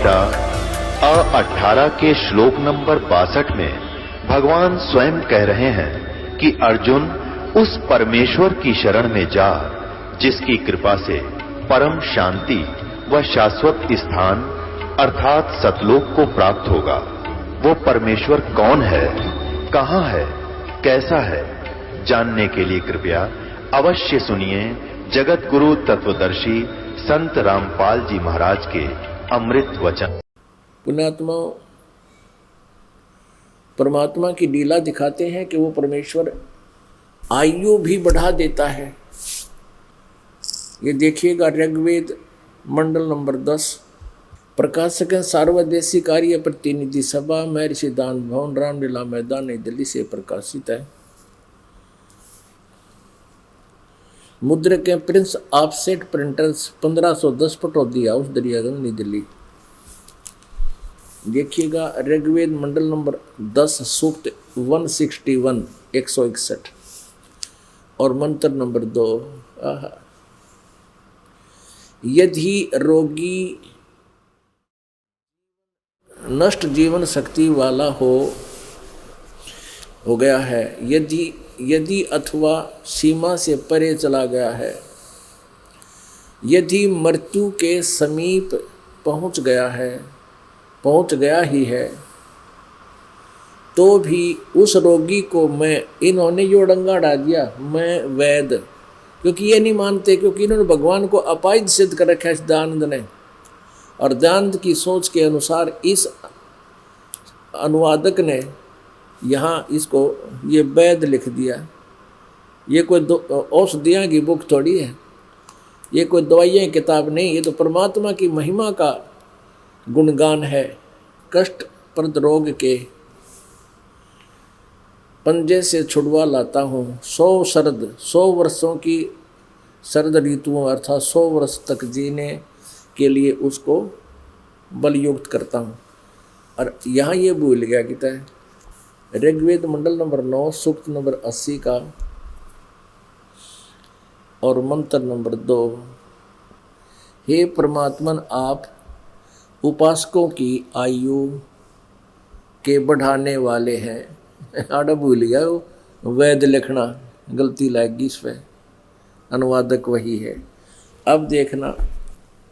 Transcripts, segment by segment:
गीता 18 के श्लोक नंबर 62 में भगवान स्वयं कह रहे हैं कि अर्जुन उस परमेश्वर की शरण में जा जिसकी कृपा से परम शांति व शाश्वत स्थान अर्थात सतलोक को प्राप्त होगा। वो परमेश्वर कौन है, कहां है, कैसा है, जानने के लिए कृपया अवश्य सुनिए जगत गुरु तत्वदर्शी संत रामपाल जी महाराज के अमृत वचन। पुण्यात्मा परमात्मा की लीला दिखाते हैं कि वो परमेश्वर आयु भी बढ़ा देता है। ये देखिएगा ऋग्वेद मंडल नंबर 10, प्रकाशक है सार्वदेशी कार्य प्रतिनिधि सभा, महर्षि दान भवन, रामलीला मैदान, नई दिल्ली से प्रकाशित है। मुद्रक है Prince offset printers, 1510 Pataudi house, Daryaganj, नई दिल्ली। देखिएगा ऋग्वेद मंडल नंबर 10 सूक्त 161 161 और मंत्र नंबर 2। यदि रोगी नष्ट जीवन शक्ति वाला हो गया है, यदि अथवा सीमा से परे चला गया है, यदि मृत्यु के समीप पहुंच गया ही है, तो भी उस रोगी को मैं, इन्होंने जो डंगा डाल दिया, मैं वैद, क्योंकि ये नहीं मानते, क्योंकि इन्होंने भगवान को अपाइद सिद्ध कर रखा है इस दयानंद ने। और दयानंद की सोच के अनुसार इस अनुवादक ने यहाँ इसको ये वैद लिख दिया। ये कोई औषधियाँ की बुक थोड़ी है, ये कोई दवाइयाँ की किताब नहीं, ये तो परमात्मा की महिमा का गुणगान है। कष्ट प्रद रोग के पंजे से छुड़वा लाता हूँ, 100 वर्षों की शरद ऋतुओं अर्थात 100 वर्ष तक जीने के लिए उसको बलयुक्त करता हूँ। और यहाँ ये भूल गया कि तय ऋग्वेद मंडल नंबर 9 सूक्त नंबर 80 का और मंत्र नंबर 2। हे परमात्मन, आप उपासकों की आयु के बढ़ाने वाले हैं। आड़ा भूल गया वो वैद लिखना, गलती लगेगी इस पर, अनुवादक वही है। अब देखना,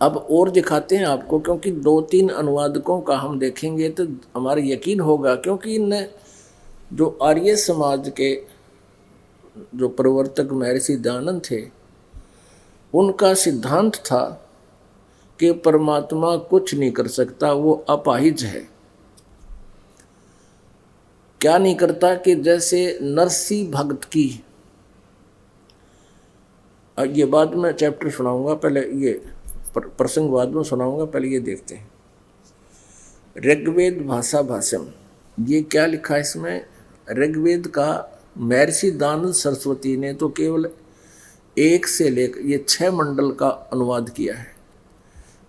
अब और दिखाते हैं आपको, क्योंकि 2-3 अनुवादकों का हम देखेंगे तो हमारा यकीन होगा, क्योंकि इन जो आर्य समाज के जो प्रवर्तक महर्षि दयानंद थे, उनका सिद्धांत था कि परमात्मा कुछ नहीं कर सकता, वो अपाहिज है। क्या नहीं करता कि जैसे नरसी भक्त की, ये बाद में चैप्टर सुनाऊंगा, पहले ये प्रसंग बाद में सुनाऊंगा, पहले ये देखते हैं। ऋग्वेद भाषा भाष्यम, ये क्या लिखा है इसमें? ऋग्वेद का महर्षि दयानंद सरस्वती ने तो केवल 1 से लेकर ये 6 मंडल का अनुवाद किया है,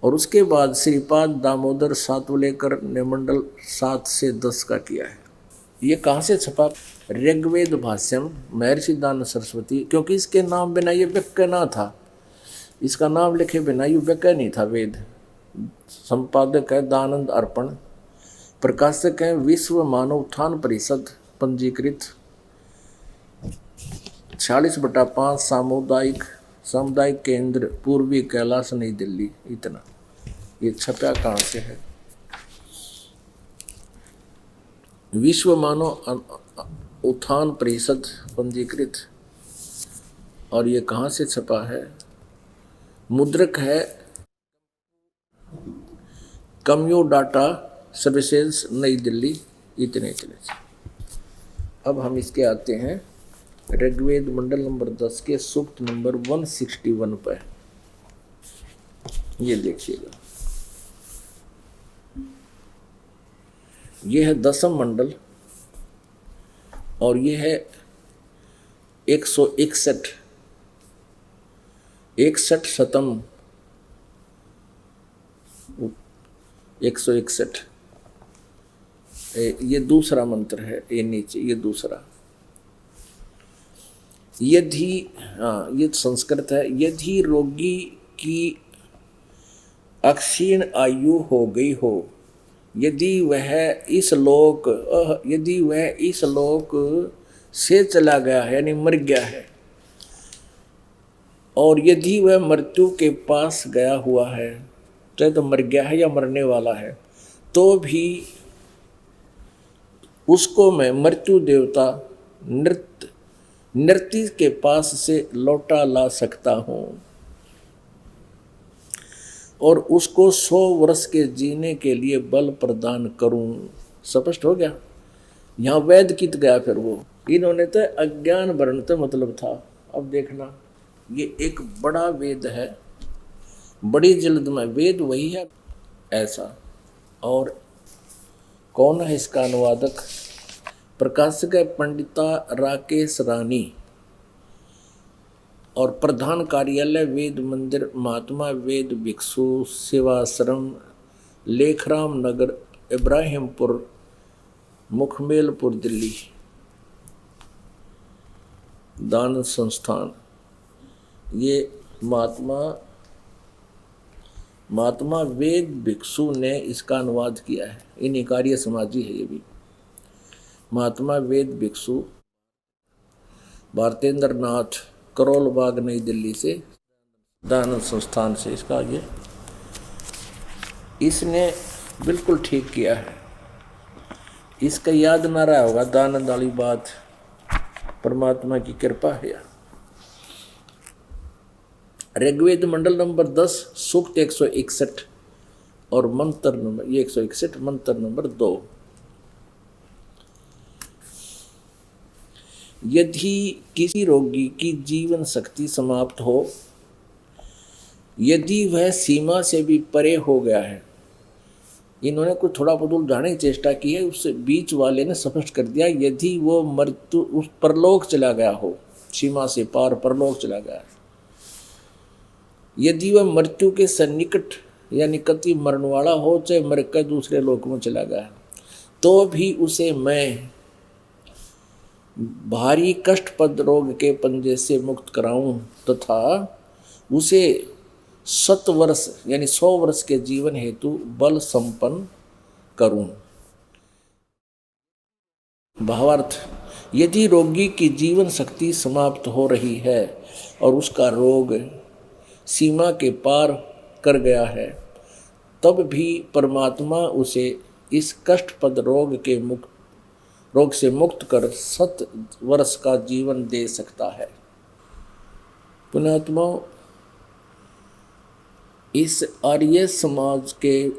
और उसके बाद श्रीपाद दामोदर सातवलेकर ने मंडल 7 से 10 का किया है। ये कहाँ से छपा? ऋग्वेद भाष्यम महर्षि दयानंद सरस्वती, क्योंकि इसके नाम बिना ये व्यक्य ना था, इसका नाम लिखे बिना ये व्यक्य नहीं था। वेद संपादक है दयानंद अर्पण, प्रकाशक है विश्व मानव उत्थान परिषद, पंजीकृत 46/5 सामुदायिक केंद्र पूर्वी कैलाश, नई दिल्ली। इतना ये छपा कहाँ से है? विश्व मानव उत्थान परिषद पंजीकृत, और ये कहाँ से छपा है? मुद्रक है कम्यू डाटा सर्विसेज, नई दिल्ली। इतने से अब हम इसके आते हैं ऋग्वेद मंडल नंबर 10 के सूक्त नंबर 161 पर। ये देखिएगा, ये है 10वां मंडल और ये है 161 शतम 161। ये दूसरा मंत्र है, ये नीचे ये दूसरा। यदि, ये संस्कृत है, यदि रोगी की अक्षीण आयु हो गई हो, यदि वह इस लोक से चला गया है यानी मर गया है, और यदि वह मृत्यु के पास गया हुआ है, चाहे तो मर गया है या मरने वाला है, तो भी उसको मैं मृत्यु देवता नृत्य के पास से लौटा ला सकता हूँ और उसको 100 वर्ष के जीने के लिए बल प्रदान करूं। स्पष्ट हो गया। यहाँ वेद कित गया फिर वो, इन्होंने तो अज्ञान वर्ण तो मतलब था। अब देखना, ये एक बड़ा वेद है, बड़ी जल्द में वेद वही है ऐसा। और कौन है इसका अनुवादक? प्रकाशक है पंडिता राकेश रानी, और प्रधान कार्यालय वेद मंदिर महात्मा वेद भिक्षु सेवाश्रम लेखराम नगर इब्राहिमपुर मुखमेलपुर दिल्ली। दान संस्थान, ये महात्मा वेद भिक्षु ने इसका अनुवाद किया है। इन्हीं कार्य समाजी है ये भी। महात्मा वेद भिक्षु भारतेंद्र नाथ करोल बाग नई दिल्ली से, दान संस्थान से इसका ये इसने बिल्कुल ठीक किया है। इसका याद ना रहा होगा दानंद वाली बात, परमात्मा की कृपा है। ऋग्वेद मंडल नंबर 10 सूक्त 161 और मंत्र नंबर 161 मंत्र नंबर 2। यदि किसी रोगी की जीवन शक्ति समाप्त हो, यदि वह सीमा से भी परे हो गया है, इन्होंने कुछ थोड़ा बहुत उलझाने की चेष्टा की है, उससे बीच वाले ने स्पष्ट कर दिया, यदि वो मृत्यु उस परलोक चला गया हो, सीमा से पार परलोक चला गया है, यदि वह मृत्यु के सन्निकट या निकटि मरने वाला हो, चाहे मर कर दूसरे लोक में चला गया है, तो भी उसे मैं भारी कष्टपद रोग के पंजे से मुक्त कराऊं तथा उसे 100 वर्ष यानी 100 वर्ष के जीवन हेतु बल संपन्न करूं। भावार्थ, यदि रोगी की जीवन शक्ति समाप्त हो रही है और उसका रोग सीमा के पार कर गया है, तब भी परमात्मा उसे इस कष्टपद रोग से मुक्त कर 100 वर्ष का जीवन दे सकता है। पुण्यात्माओं, इस आर्य समाज के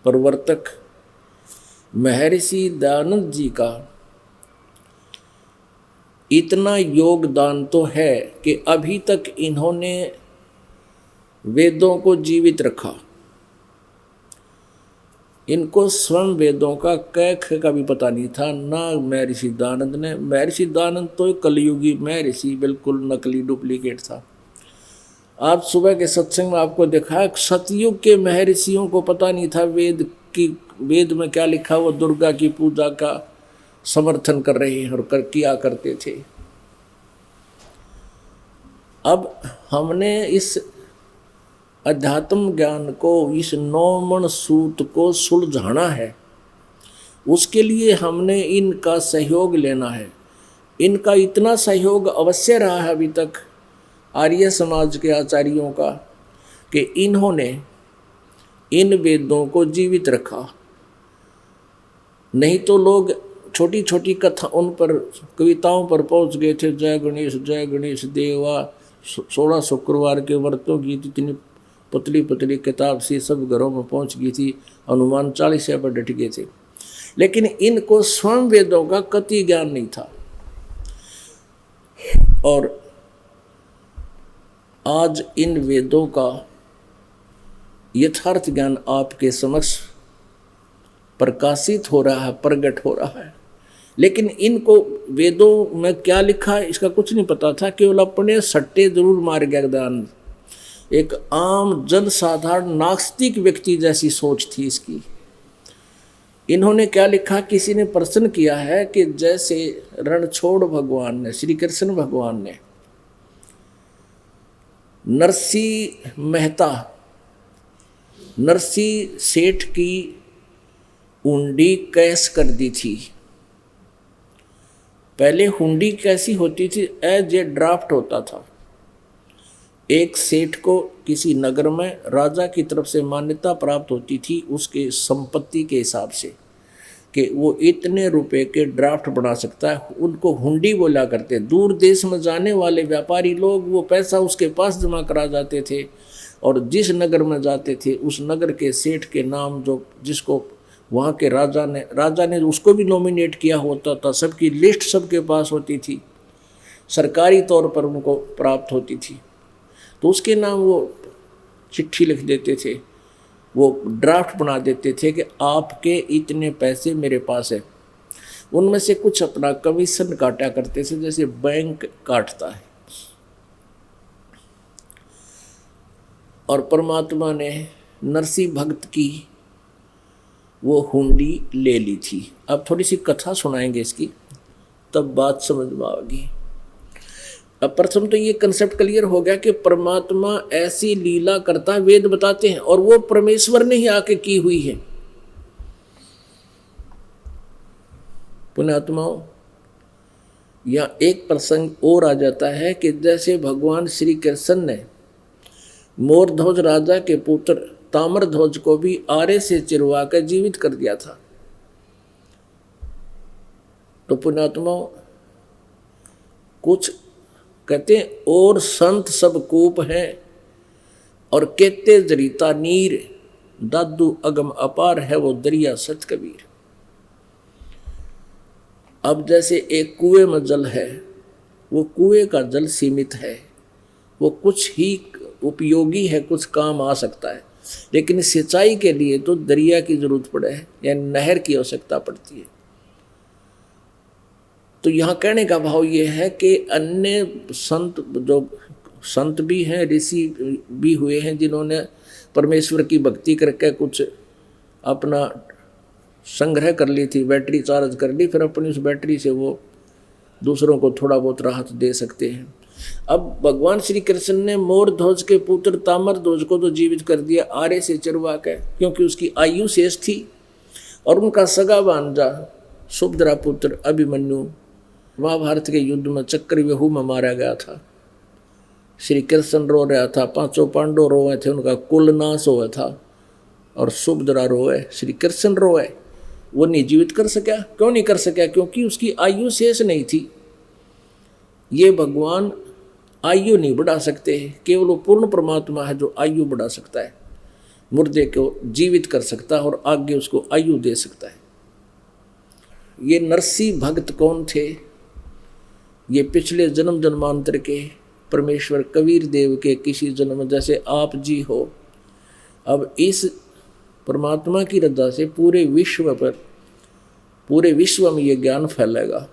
प्रवर्तक महर्षि दयानंद जी का इतना योगदान तो है कि अभी तक इन्होंने वेदों को जीवित रखा। इनको स्वयं वेदों का कैख का भी पता नहीं था, ना महर्षि दयानंद ने। महर्षि दयानंद तो एक कलयुगी महर्षि, बिल्कुल नकली डुप्लीकेट था। आज सुबह के सत्संग में आपको देखा, सतयुग के महर्षियों को पता नहीं था वेद में क्या लिखा। वो दुर्गा की पूजा का समर्थन कर रहे हैं और किया करते थे। अब हमने इस अध्यात्म ज्ञान को, इस 9 मण सूत को सुलझाना है। उसके लिए हमने इनका सहयोग लेना है। इनका इतना सहयोग अवश्य रहा है अभी तक आर्य समाज के आचार्यों का कि इन्होंने इन वेदों को जीवित रखा। नहीं तो लोग छोटी छोटी कथा उन पर कविताओं पर पहुंच गए थे। जय गणेश देवा, 16 शुक्रवार के व्रतों की इतनी पतली पतली किताब सी सब घरों में पहुंच गई थी। हनुमान 40 पर डट गए थे, लेकिन इनको स्वयं वेदों का कति ज्ञान नहीं था। और आज इन वेदों का यथार्थ ज्ञान आपके समक्ष प्रकाशित हो रहा है, प्रकट हो रहा है। लेकिन इनको वेदों में क्या लिखा है इसका कुछ नहीं पता था। केवल अपने सट्टे जरूर मार गया दान। एक आम जन साधारण नास्तिक व्यक्ति जैसी सोच थी इसकी। इन्होंने क्या लिखा, किसी ने प्रश्न किया है कि जैसे रणछोड़ भगवान ने, श्री कृष्ण भगवान ने नरसिंह मेहता नरसी सेठ की हुंडी कैश कर दी थी। पहले हुंडी कैसी होती थी? एज ए ड्राफ्ट होता था। एक सेठ को किसी नगर में राजा की तरफ से मान्यता प्राप्त होती थी उसके संपत्ति के हिसाब से कि वो इतने रुपए के ड्राफ्ट बना सकता है। उनको हुंडी बोला करते। दूर देश में जाने वाले व्यापारी लोग वो पैसा उसके पास जमा करा जाते थे और जिस नगर में जाते थे उस नगर के सेठ के नाम जो जिसको वहाँ के राजा ने उसको भी नॉमिनेट किया होता था। सबकी लिस्ट सबके पास होती थी, सरकारी तौर पर उनको प्राप्त होती थी। तो उसके नाम वो चिट्ठी लिख देते थे, वो ड्राफ्ट बना देते थे कि आपके इतने पैसे मेरे पास है। उनमें से कुछ अपना कमीशन काटा करते थे जैसे बैंक काटता है। और परमात्मा ने नरसी भक्त की वो हुंडी ले ली थी। अब थोड़ी सी कथा सुनाएंगे इसकी, तब बात समझ में आएगी। अब प्रथम तो ये कंसेप्ट क्लियर हो गया कि परमात्मा ऐसी लीला करता है, वेद बताते हैं, और वो परमेश्वर ने ही आके की हुई है। पुण्यात्माओं, यहाँ एक प्रसंग और आ जाता है कि जैसे भगवान श्री कृष्ण ने मोरध्वज राजा के पुत्र ताम्रध्वज को भी आरे से चिरवा कर जीवित कर दिया था। तो पुण्यात्माओं, कुछ कहते हैं और संत सब कूप हैं और कहते जरीता नीर, दादू अगम अपार है वो दरिया सच कबीर। अब जैसे एक कुएं में जल है, वो कुएं का जल सीमित है, वो कुछ ही उपयोगी है, कुछ काम आ सकता है, लेकिन सिंचाई के लिए तो दरिया की जरूरत पड़े है या नहर की आवश्यकता पड़ती है। तो यहाँ कहने का भाव ये है कि अन्य जो संत भी हैं, ऋषि भी हुए हैं, जिन्होंने परमेश्वर की भक्ति करके कुछ अपना संग्रह कर ली थी, बैटरी चार्ज कर ली, फिर अपनी उस बैटरी से वो दूसरों को थोड़ा बहुत राहत दे सकते हैं। अब भगवान श्री कृष्ण ने मोरध्वज के पुत्र ताम्रध्वज को तो जीवित कर दिया आरे से चिरवा के, क्योंकि उसकी आयु शेष थी। और उनका सगा भांजा सुभद्रा पुत्र अभिमन्यु महाभारत के युद्ध में चक्रव्यूह में मारा गया था। श्री कृष्ण रो रहा था, पांचों पांडव रोए थे, उनका कुल नाश हुआ था, और सुभद्रा रोए, श्री कृष्ण रोए। वो नहीं जीवित कर सका। क्यों नहीं कर सका? क्योंकि उसकी आयु शेष नहीं थी। ये भगवान आयु नहीं बढ़ा सकते, केवल वो पूर्ण परमात्मा है जो आयु बढ़ा सकता है, मुर्दे को जीवित कर सकता है और आगे उसको आयु दे सकता है। ये नरसी भक्त कौन थे? ये पिछले जन्म जन्मांतर के परमेश्वर कबीर देव के किसी जन्म, जैसे आप जी हो। अब इस परमात्मा की रजा से पूरे विश्व में ये ज्ञान फैलेगा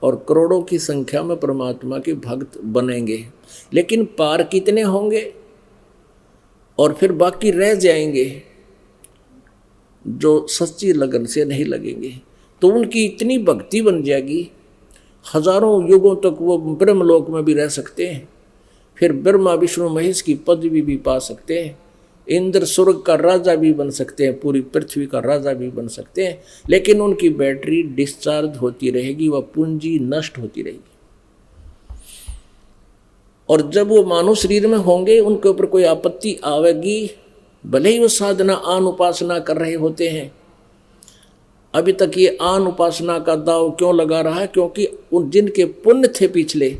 और करोड़ों की संख्या में परमात्मा के भक्त बनेंगे। लेकिन पार कितने होंगे? और फिर बाकी रह जाएंगे जो सच्ची लगन से नहीं लगेंगे। तो उनकी इतनी भक्ति बन जाएगी, हजारों युगों तक वो ब्रह्मलोक में भी रह सकते हैं, फिर ब्रह्मा विष्णु महेश की पदवी भी पा सकते हैं, इंद्र स्वर्ग का राजा भी बन सकते हैं, पूरी पृथ्वी का राजा भी बन सकते हैं। लेकिन उनकी बैटरी डिस्चार्ज होती रहेगी, वह पूंजी नष्ट होती रहेगी। और जब वो मानव शरीर में होंगे, उनके ऊपर कोई आपत्ति आवेगी, भले ही वो साधना आन उपासना कर रहे होते हैं। अभी तक ये आन उपासना का दाव क्यों लगा रहा है? क्योंकि उन जिनके पुण्य थे पिछले,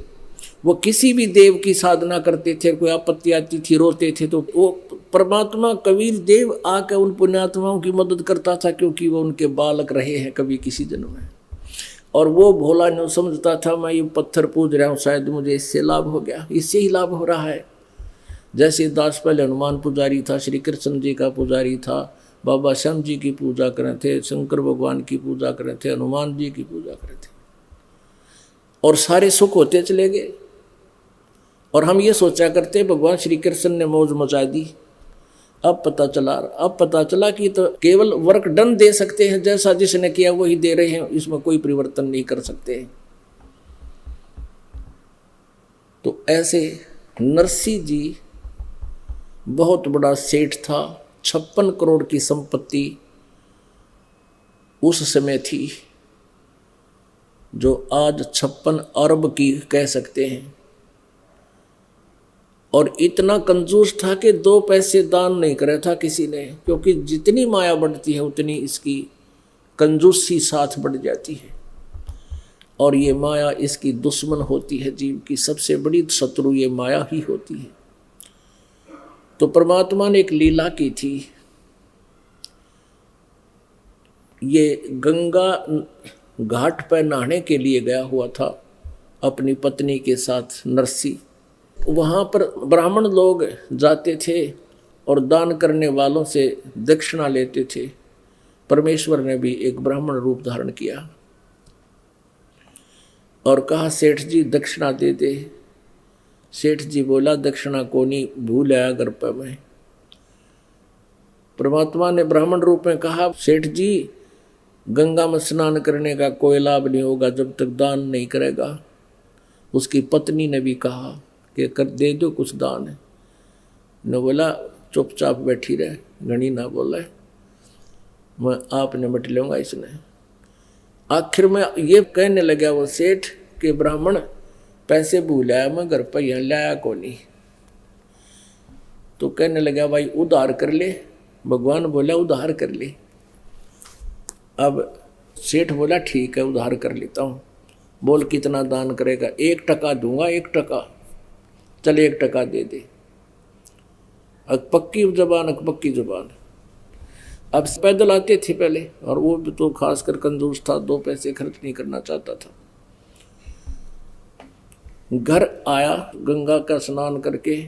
वो किसी भी देव की साधना करते थे, कोई आपत्ति आती थी, रोते थे, तो वो परमात्मा कबीर देव आकर उन पुण्यात्माओं की मदद करता था, क्योंकि वो उनके बालक रहे हैं कभी किसी जन्म में। और वो भोला नहीं समझता था मैं ये पत्थर पूज रहा हूँ, शायद मुझे इससे लाभ हो गया, इससे ही लाभ हो रहा है। जैसे दास पहले हनुमान पुजारी था, श्री कृष्ण जी का पुजारी था, बाबा श्याम जी की पूजा करे थे, शंकर भगवान की पूजा करे थे, हनुमान जी की पूजा करे थे, और सारे सुख होते चले गए। और हम ये सोचा करते भगवान श्री कृष्ण ने मौज मचा दी। अब पता चला कि तो केवल वर्क डन दे सकते हैं, जैसा जिसने किया वही दे रहे हैं, इसमें कोई परिवर्तन नहीं कर सकते हैं। तो ऐसे नरसी जी बहुत बड़ा सेठ था, 56 करोड़ की संपत्ति उस समय थी, जो आज 56 अरब की कह सकते हैं। और इतना कंजूस था कि 2 पैसे दान नहीं करे था किसी ने, क्योंकि जितनी माया बढ़ती है उतनी इसकी कंजूसी साथ बढ़ जाती है। और ये माया इसकी दुश्मन होती है, जीव की सबसे बड़ी शत्रु ये माया ही होती है। तो परमात्मा ने एक लीला की थी। ये गंगा घाट पर नहाने के लिए गया हुआ था अपनी पत्नी के साथ नरसी। वहाँ पर ब्राह्मण लोग जाते थे और दान करने वालों से दक्षिणा लेते थे। परमेश्वर ने भी एक ब्राह्मण रूप धारण किया और कहा, सेठ जी दक्षिणा दे दे। सेठ जी बोला, दक्षिणा को नहीं, भूल आया घर पर मैं। परमात्मा ने ब्राह्मण रूप में कहा, सेठ जी गंगा में स्नान करने का कोई लाभ नहीं होगा जब तक दान नहीं करेगा। उसकी पत्नी ने भी कहा कि कर दे दो कुछ दान है। न बोला, चुपचाप बैठी रहे, घनी ना बोला, मैं आप निपट लूँगा इसने। आखिर में ये कहने लगा वो सेठ के ब्राह्मण, पैसे भूल आया मैं घर पर, यहाँ लाया को नहीं। तो कहने लगा, भाई उधार कर ले। भगवान बोला, उधार कर ले। अब सेठ बोला, ठीक है उधार कर लेता हूँ। बोल कितना दान करेगा? 1 टका दूंगा, 1 टका। चल 1 टका दे दे। पक्की जबान, पक्की जबान। अब पैदल आते थे पहले, और वो भी तो खासकर कंजूस था, 2 पैसे खर्च नहीं करना चाहता था। घर आया, गंगा का स्नान करके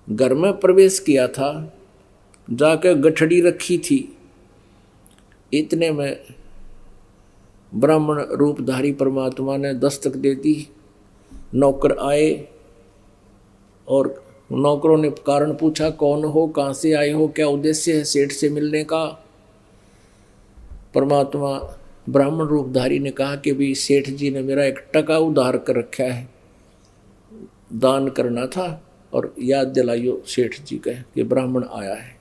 घर में प्रवेश किया था, जाकर गठड़ी रखी थी। इतने में ब्राह्मण रूपधारी परमात्मा ने दस्तक दे दी। नौकर आए और नौकरों ने कारण पूछा, कौन हो, कहाँ से आए हो, क्या उद्देश्य है सेठ से मिलने का? परमात्मा ब्राह्मण रूपधारी ने कहा कि भी सेठ जी ने मेरा 1 टका उधार कर रखा है, दान करना था, और याद दिलाइयो सेठ जी का कि ब्राह्मण आया है।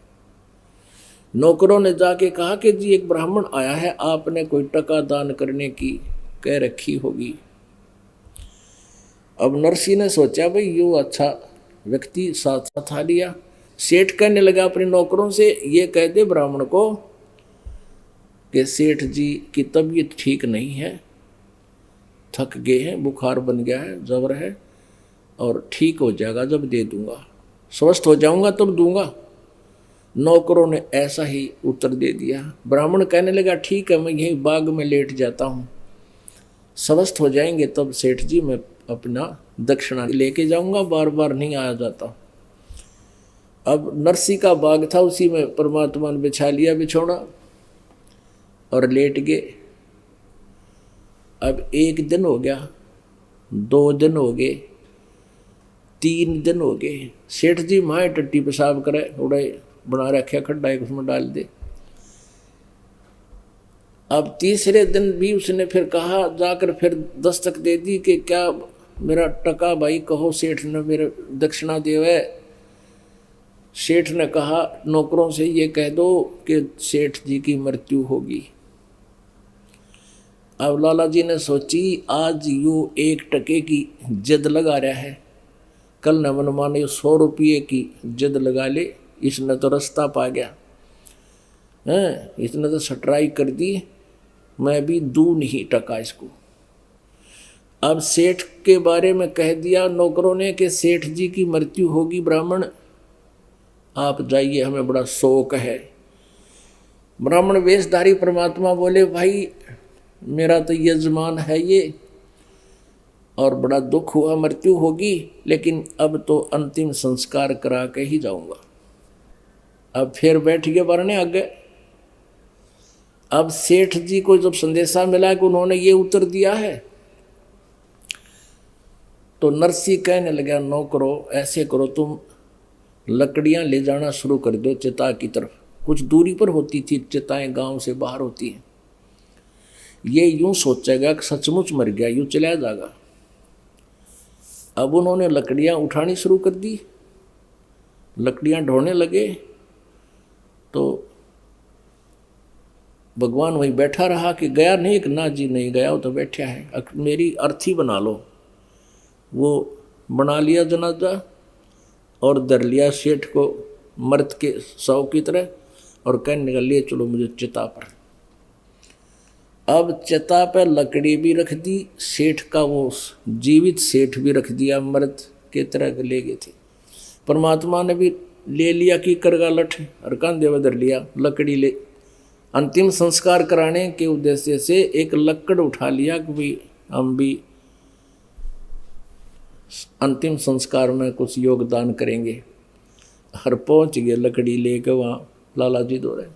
नौकरों ने जाके कहा कि जी एक ब्राह्मण आया है, आपने कोई टका दान करने की कह रखी होगी। अब नरसी ने सोचा, भाई यो अच्छा व्यक्ति साथ आ लिया। सेठ कहने लगा अपने नौकरों से, ये कह दे ब्राह्मण को कि सेठ जी की तबीयत ठीक नहीं है, थक गए हैं, बुखार बन गया है, जबर है, और ठीक हो जाएगा जब दे दूंगा, स्वस्थ हो जाऊंगा तब दूंगा। नौकरों ने ऐसा ही उत्तर दे दिया। ब्राह्मण कहने लगा, ठीक है मैं यहीं बाग में लेट जाता हूँ, स्वस्थ हो जाएंगे तब सेठ जी मैं अपना दक्षिणा लेके जाऊंगा, बार बार नहीं आया जाता। अब नरसी का बाग था, उसी में परमात्मा ने बिछा लिया बिछौना और लेट गए। अब 1 दिन हो गया, 2 दिन हो गए, 3 दिन हो गए। सेठ जी माए टट्टी पेशाब करे, थोड़ा बना रखा खड्डा एक उसमें डाल दे। अब तीसरे दिन भी उसने फिर कहा, जाकर फिर दस्तक दे दी कि क्या मेरा टका भाई कहो, सेठ ने मेरे दक्षिणा देवे। सेठ ने कहा नौकरों से ये कह दो कि सेठ जी की मृत्यु होगी। अब लाला जी ने सोची, आज यू 1 टके की जिद लगा रहा है, कल न मन माने 100 रुपये की जिद लगा ले। इसने तो रास्ता पा गया है, इसने तो सटराई कर दी, मैं भी दूं नहीं टका इसको। अब सेठ के बारे में कह दिया नौकरों ने कि सेठ जी की मृत्यु होगी, ब्राह्मण आप जाइए, हमें बड़ा शोक है। ब्राह्मण वेशधारी परमात्मा बोले, भाई मेरा तो यजमान है ये, और बड़ा दुख हुआ, मृत्यु होगी, लेकिन अब तो अंतिम संस्कार करा के ही जाऊंगा। अब फिर बैठ गए वरने आगे। अब सेठ जी को जब संदेशा मिला कि उन्होंने ये उत्तर दिया है, तो नरसी कहने लगा, नौकरो ऐसे करो, तुम लकड़ियां ले जाना शुरू कर दो चिता की तरफ। कुछ दूरी पर होती थी चिताएं, गांव से बाहर होती हैं। ये यूं सोचेगा कि सचमुच मर गया, यूं चला जाएगा। अब उन्होंने लकड़ियां उठानी शुरू कर दी, लकड़ियां ढोने लगे, तो भगवान वहीं बैठा रहा कि गया नहीं, कि ना जी नहीं गया, वो तो बैठा है, मेरी अर्थी बना लो। वो बना लिया जनाजा और धर लिया सेठ को मर्द के शव की तरह और कहने लगा ले चलो मुझे चिता पर। अब चिता पर लकड़ी भी रख दी, सेठ का वो जीवित सेठ भी रख दिया, मर्द के तरह ले गए थे। परमात्मा ने भी ले लिया कि करगा लठ और कांधे में धर लिया लकड़ी ले। अंतिम संस्कार कराने के उद्देश्य से एक लकड़ उठा लिया कि भाई हम भी अंतिम संस्कार में कुछ योगदान करेंगे। और पहुंच गए लकड़ी लेके वहाँ लाला जी दो रहे।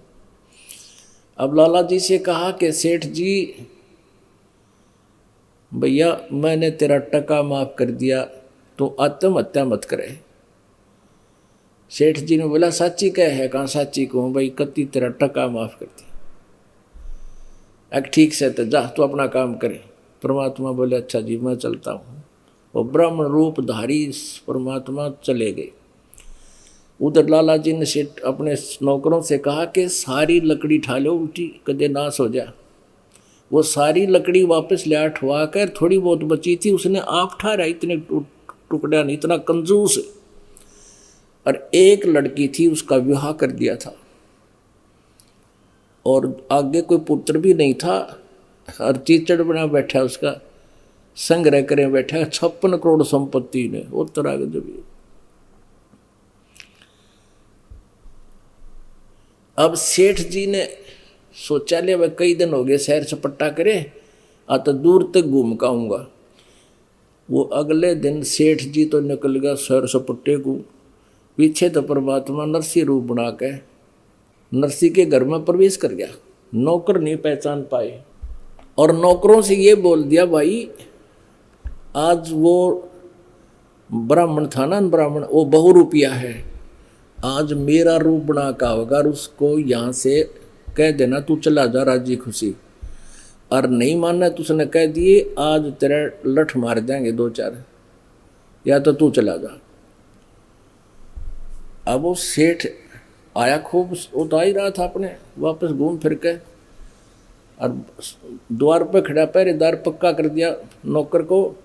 अब लाला जी से कहा कि सेठ जी भैया मैंने तेरा टका माफ कर दिया, तो आत्महत्या मत करे। सेठ जी ने बोला साची कह है, कहाँ साची कहूँ भाई, कति तेरा टका माफ कर दिया। ठीक से तो जा तू अपना काम करे। परमात्मा बोले अच्छा जी मैं चलता हूँ। वो ब्राह्मण रूपधारी परमात्मा चले गए। उधर लाला जी ने सेठ अपने नौकरों से कहा कि सारी लकड़ी ठा लो, उल्टी कदे नाश हो जा। वो सारी लकड़ी वापस ले ठवा कर, थोड़ी बहुत बची थी उसने आप ठहरा, इतने टुकड़ा नहीं, इतना कंजूस है। और एक लड़की थी उसका विवाह कर दिया था और आगे कोई पुत्र भी नहीं था, और चीचड़ बना बैठा, उसका संग्रह करे बैठा 56 करोड़ संपत्ति ने वो तरह के जब। अब सेठ जी ने सोचा ले भाई कई दिन हो गए शहर सपट्टा करे, आ तो दूर तक घूम का आऊँगा। वो अगले दिन सेठ जी तो निकल गया शहर सपट्टे को। पीछे तो परमात्मा नरसी रूप बना के नरसी के घर में प्रवेश कर गया। नौकर नहीं पहचान पाए और नौकरों से ये बोल दिया भाई आज वो ब्राह्मण था ना, ब्राह्मण वो बहुरूपिया है, आज मेरा रूप बना का होगा, और उसको यहाँ से कह देना तू चला जा राजी खुशी। और नहीं मानना तो उसने कह दिए आज तेरा लठ मार देंगे 2-4, या तो तू चला जा। अब वो सेठ आया, खूब उतर ही रहा था अपने, वापस घूम फिर के और द्वार पर खड़ा, पहरेदार पक्का कर दिया नौकर को।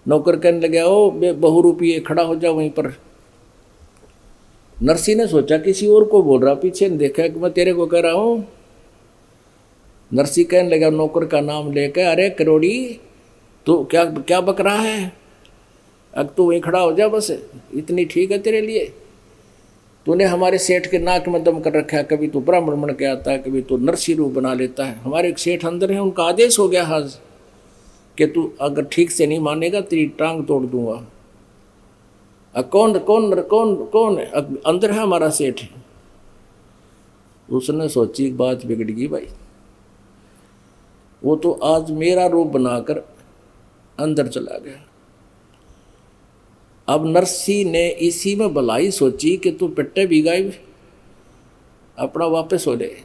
नौकर कहने लगे ओ बहुरूपिये खड़ा हो जा वहीं पर। नरसी ने सोचा किसी और को बोल रहा, पीछे ने देखा कि मैं तेरे को कह रहा हूँ। नरसी कहने लगा नौकर का नाम लेकर, अरे करोड़ी तू क्या क्या बक रहा है, अब तू वहीं खड़ा हो जा, बस इतनी ठीक है तेरे लिए। तूने हमारे सेठ के नाक में दम कर रखा है, कभी तू ब्राह्मण बन के आता है, कभी तू नरसी रूप बना लेता है। हमारे एक सेठ अंदर है, उनका आदेश हो गया आज कि तू अगर ठीक से नहीं मानेगा तेरी टांग तोड़ दूंगा। कौन कौन कौन कौन अंदर है? हमारा सेठ। उसने सोची बात बिगड़ गई भाई, वो तो आज मेरा रूप बनाकर अंदर चला गया। अब नरसी ने इसी में भलाई सोची कि तू पिट्टे भी गए, अपना वापस हो जाए।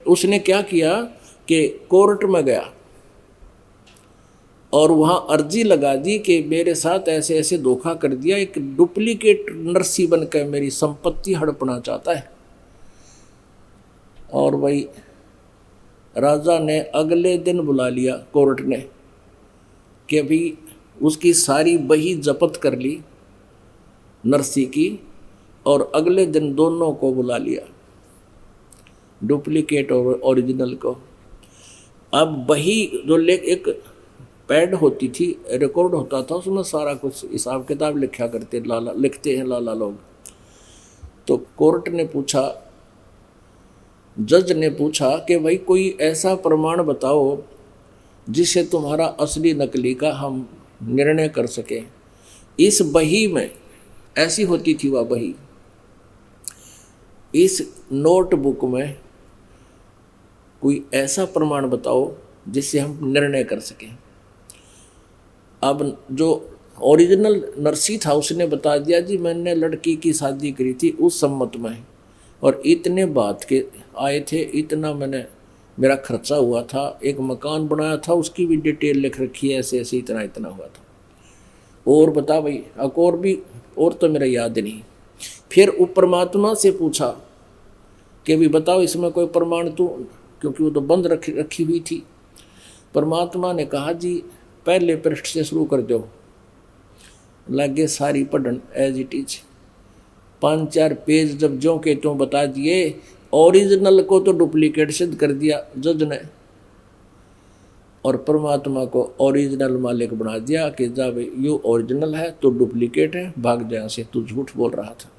उसने क्या किया कि कोर्ट में गया और वहाँ अर्जी लगा दी कि मेरे साथ ऐसे ऐसे धोखा कर दिया, एक डुप्लीकेट नरसी बनकर मेरी संपत्ति हड़पना चाहता है। और भाई राजा ने अगले दिन बुला लिया कोर्ट ने कि अभी उसकी सारी बही जब्त कर ली नरसी की, और अगले दिन दोनों को बुला लिया, डुप्लीकेट और ओरिजिनल को। अब बही जो एक पैड होती थी, रिकॉर्ड होता था, उसमें सारा कुछ हिसाब किताब लिखा करते लिखते हैं लाला लोग। तो कोर्ट ने पूछा, जज ने पूछा कि भाई कोई ऐसा प्रमाण बताओ जिससे तुम्हारा असली नकली का हम निर्णय कर सकें। इस बही में ऐसी होती थी वह बही, इस नोटबुक में कोई ऐसा प्रमाण बताओ जिससे हम निर्णय कर सकें। अब जो ओरिजिनल नरसी था उसने बता दिया जी मैंने लड़की की शादी करी थी उस सम्मत में, और इतने बात के आए थे, इतना मैंने मेरा खर्चा हुआ था, एक मकान बनाया था उसकी भी डिटेल लिख रखी है, ऐसे ऐसे इतना इतना हुआ था। और बता भाई और भी, और तो मेरा याद नहीं। फिर वो परमात्मा से पूछा कि भी बताओ इसमें कोई प्रमाण तो, क्योंकि वो तो बंद रखी हुई थी। परमात्मा ने कहा जी पहले पृष्ठ से शुरू कर दो। लगे सारी पढ़न एज इट इज, 5-4 पेज जब जो के त्यों बता दिए, ओरिजिनल को तो डुप्लीकेट सिद्ध कर दिया जज ने, और परमात्मा को ओरिजिनल मालिक बना दिया कि जा भाई यू ओरिजिनल है तो डुप्लीकेट है, भाग जा से, तू झूठ बोल रहा था।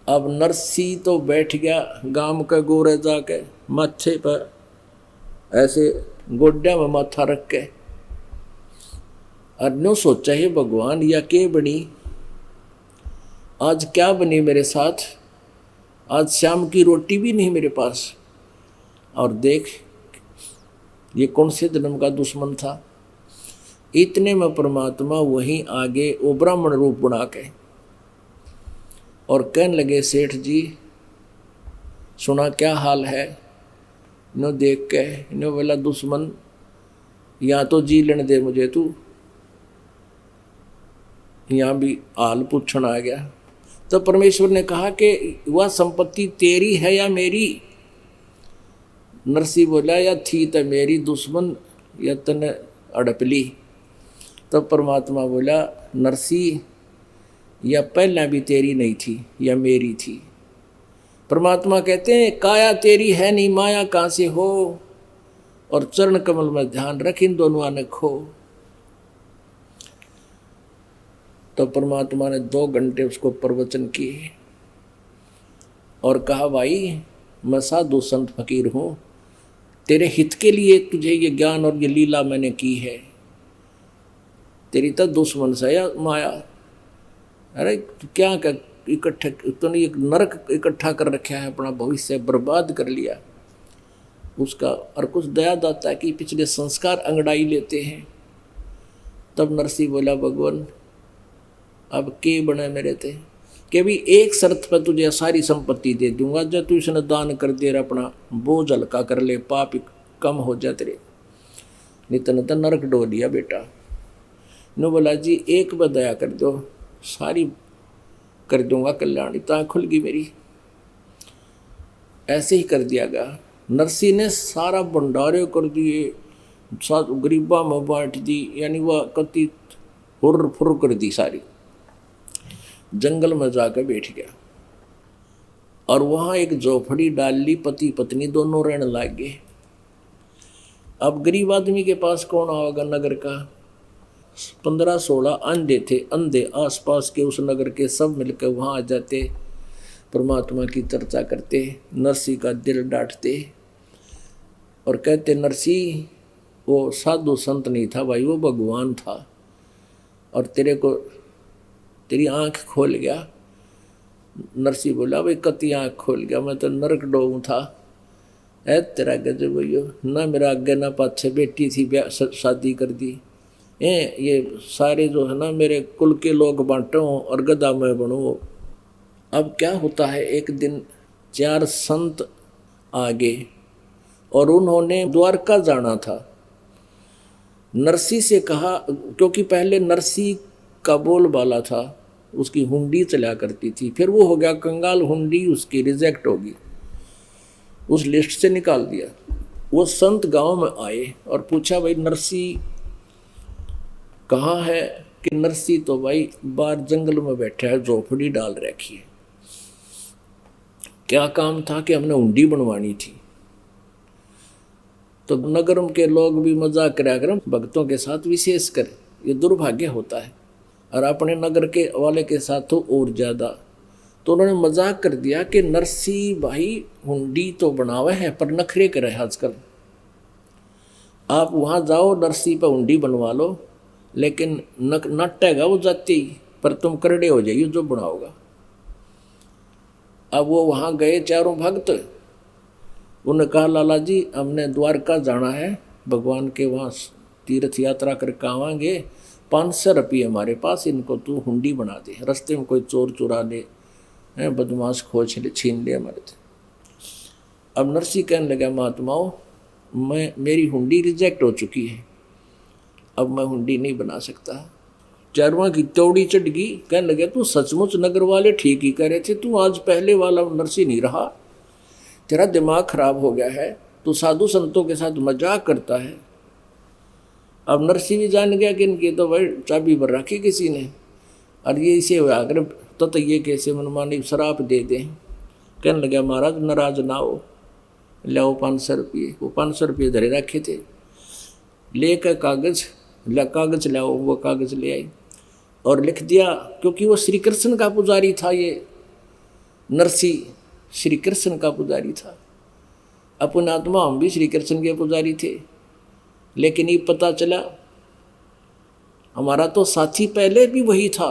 अब नरसी तो बैठ गया गांव के गोरे जाके माथे पर ऐसे गोड्या में माथा रख के, और नो सोचा ही भगवान या के बनी, आज क्या बनी मेरे साथ, आज शाम की रोटी भी नहीं मेरे पास, और देख ये कौन से जन्म का दुश्मन था। इतने में परमात्मा वहीं आगे वो ब्राह्मण रूप बना के और कहने लगे सेठ जी सुना क्या हाल है। नो देख के नो बोला दुश्मन या तो जी लेने दे मुझे, तू यहाँ भी हाल पूछण आ गया। तो परमेश्वर ने कहा कि वह संपत्ति तेरी है या मेरी। नरसी बोला या थी तो मेरी दुश्मन या तने अड़प ली। तब परमात्मा बोला नरसी या पहला भी तेरी नहीं थी या मेरी थी। परमात्मा कहते हैं काया तेरी है नहीं माया कहाँ से हो, और चरण कमल में ध्यान रख इन दोनों ने खो। तो परमात्मा ने 2 घंटे उसको प्रवचन किए और कहा भाई मैं साधु संत फकीर हूँ, तेरे हित के लिए तुझे ये ज्ञान और ये लीला मैंने की है। तेरी तो दुश्मन से या माया, अरे क्या कर इकट्ठा तूने एक नरक इकट्ठा कर रखा है, अपना भविष्य बर्बाद कर लिया उसका, और कुछ दया दाता कि पिछले संस्कार अंगड़ाई लेते हैं। तब नरसी बोला भगवान अब के बने मेरे थे कि भी एक शर्त पर तुझे सारी संपत्ति दे दूंगा, जब तू इसने दान कर दे अपना बोझ हल्का कर ले, पाप कम हो जा तेरे। नितन तो नरक डो दिया बेटा। नो बोला जी एक बार दया कर दो, सारी कर दूंगा कल्याण, इतना खुल गई मेरी। ऐसे ही कर दिया गया। नरसी ने सारा भंडारे कर दिए, गरीबा में बांट दी, यानी वह कति हुर फुर कर दी सारी। जंगल में जाकर बैठ गया और वहां एक झोपड़ी डाल ली, पति पत्नी दोनों रहने लग गए। अब गरीब आदमी के पास कौन आएगा नगर का, 15-16 अंधे थे, अंधे आसपास के उस नगर के सब मिलकर वहां आ जाते, परमात्मा की चर्चा करते, नरसी का दिल डांटते और कहते नरसी वो साधु संत नहीं था भाई, वो भगवान था, और तेरे को तेरी आंख खोल गया। नरसी बोला भाई कति आंख खोल गया, मैं तो नरक डोऊ था। ऐ तेरा गजब भैया, ना मेरा आगे ना पाछे बेटी थी, शादी कर दी। ये सारे जो है ना मेरे कुल के लोग बांटो और गधा मैं बनूँ। अब क्या होता है, एक दिन 4 संत आ गए और उन्होंने द्वारका जाना था। नरसी से कहा, क्योंकि पहले नरसी का बोलबाला था, उसकी हुंडी चला करती थी, फिर वो हो गया कंगाल, हुंडी उसकी रिजेक्ट होगी, उस लिस्ट से निकाल दिया। वो संत गांव में आए और पूछा भाई नरसी कहाँ है, कि नरसी तो भाई बाहर जंगल में बैठा है, झोपड़ी डाल रखी है। क्या काम था कि हमने हुंडी बनवानी थी। तो नगर के लोग भी मजाक करा कर भक्तों के साथ, विशेष कर ये दुर्भाग्य होता है, और अपने नगर के वाले के साथ तो और ज़्यादा। तो उन्होंने मजाक कर दिया कि नरसी भाई हुंडी तो बनावे है पर नखरे करे आजकल, आप वहाँ जाओ नरसी पर हुंडी बनवा लो, लेकिन नटेगा वो जाते ही, पर तुम करड़े हो जाइए जो बनाओगा। अब वो वहाँ गए चारों भक्त, उन्होंने कहा लाला जी हमने द्वारका जाना है, भगवान के वहाँ तीर्थ यात्रा करके आवांगे, 500 रुपये हमारे पास, इनको तू हुंडी बना दे, रास्ते में कोई चोर चुरा ले, बदमाश खोज ले, छीन ले हमारे थे। अब नरसी कहने लगा महात्माओं मेरी हुंडी रिजेक्ट हो चुकी है, अब मैं हुंडी नहीं बना सकता, चारों की तौड़ी चढ़ गई। कहने लगे तू सचमुच नगर वाले ठीक ही कह रहे थे, तू आज पहले वाला नरसी नहीं रहा, तेरा दिमाग खराब हो गया है, तू साधु संतों के साथ मजाक करता है। अब नरसी भी जान गया कि इनकी तो भाई चाबी भर रखी किसी ने, और ये इसे आकर तो ये कैसे मनमानी शराब दे दें। कहने लगा महाराज नाराज ना हो, लाओ 500 रुपये। वो 500 रुपये धरे रखे थे, लेकर कागज लाओ। वो कागज ले आई और लिख दिया, क्योंकि वो श्री कृष्ण का पुजारी था। ये नरसी श्री कृष्ण का पुजारी था। अपन आत्मा हम भी श्री कृष्ण के पुजारी थे, लेकिन ये पता चला हमारा तो साथी पहले भी वही था।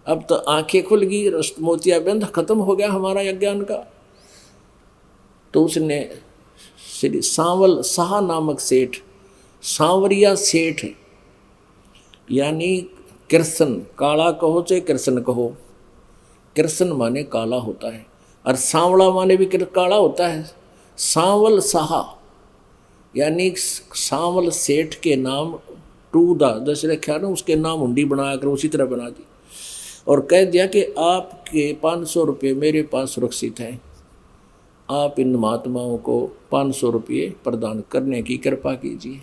अब तो आंखें खुल गई, मोतियाबिंद खत्म हो गया हमारा अज्ञान का। तो उसने श्री सांवल शाह नामक सेठ, सांवरिया सेठ यानी कृष्ण, काला कहो चाहे कृष्ण कहो, कृष्ण माने काला होता है और सांवला माने भी काला होता है। सांवल शाह यानी सांवल सेठ के नाम टूदा जैसे रखा ना, उसके नाम हुंडी बनाकर उसी तरह बना दी और कह दिया कि आपके 500 रुपये मेरे पास सुरक्षित हैं, आप इन महात्माओं को 500 रुपये प्रदान करने की कृपा कीजिए।